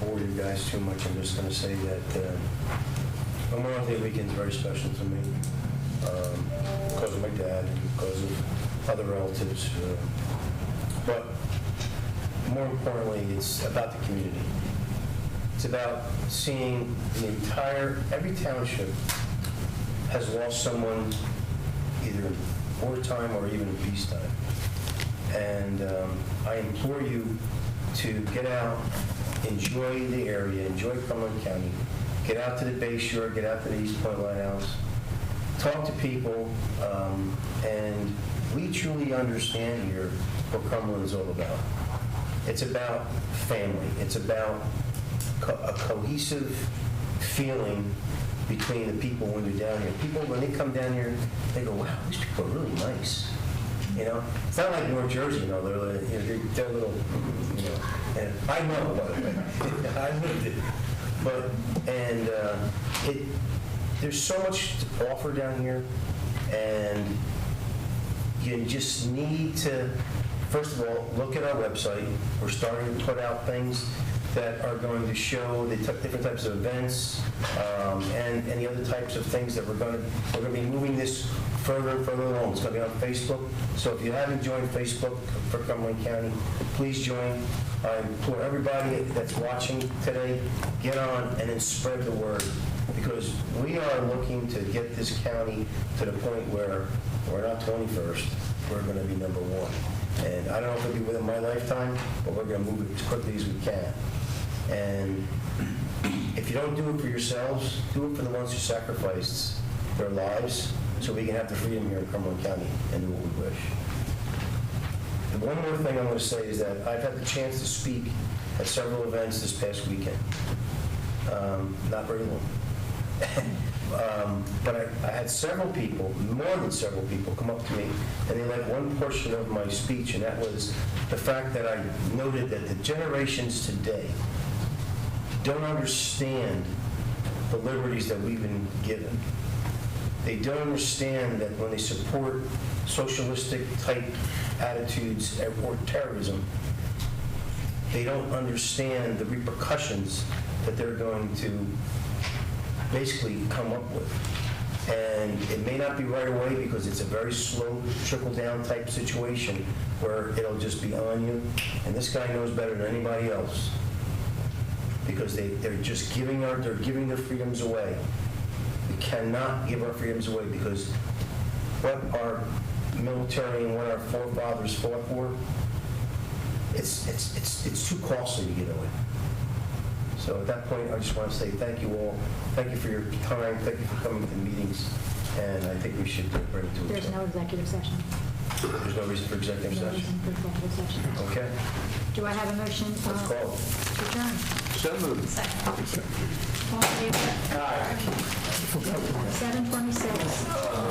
bore you guys too much. I'm just going to say that Memorial Day weekend is very special to me because of my dad and because of other relatives. But more importantly, it's about the community. It's about seeing every township has lost someone either in wartime or even in peacetime. And I implore you to get out, enjoy the area, enjoy Cumberland County, get out to the Bay Shore, get out to the East Point Lighthouse, talk to people, and we truly understand here what Cumberland is all about. It's about family. It's about a cohesive feeling between the people when you're down here. People, when they come down here, they go, wow, these people are really nice. You know, it's not like North Jersey, you know, they're a little, you know, and I know, by the way, I lived it. But, and there's so much to offer down here, and you just need to, first of all, look at our website. We're starting to put out things that are going to show the different types of events and any other types of things that we're going to be moving this further and further along. It's going to be on Facebook. So if you haven't joined Facebook for Cumberland County, please join. I implore everybody that's watching today, get on and then spread the word, because we are looking to get this county to the point where we're not 21st, we're going to be number 1. And I don't know if it'll be within my lifetime, but we're going to move it as quickly as we can. And if you don't do it for yourselves, do it for the ones who sacrificed their lives so we can have the freedom here in Cumberland County and do what we wish. The one more thing I'm going to say is that I've had the chance to speak at several events this past weekend. Not very long. But I had several people, more than several people, come up to me, and they liked one portion of my speech, and that was the fact that I noted that the generations today don't understand the liberties that we've been given. They don't understand that when they support socialistic type attitudes or terrorism, they don't understand the repercussions that they're going to basically come up with. And it may not be right away because it's a very slow trickle-down type situation where it'll just be on you. And this guy knows better than anybody else, because they're just giving their freedoms away. We cannot give our freedoms away, because what our military and what our forefathers fought for, it's too costly to give away. So at that point, I just want to say thank you all. Thank you for your time. Thank you for coming to the meetings. And I think we should bring it to a There's no executive session. There's no reason for executive No session. reason for executive session. Okay. Do I have a motion to Let's call. adjourn? So moved. All in favor? Aye. 7:26.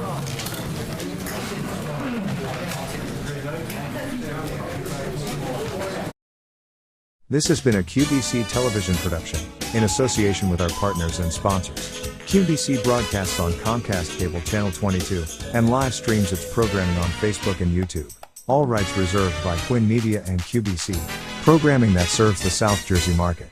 This has been a QBC television production, in association with our partners and sponsors. QBC broadcasts on Comcast Cable Channel 22, and live streams its programming on Facebook and YouTube. All rights reserved by Quinn Media and QBC, programming that serves the South Jersey market.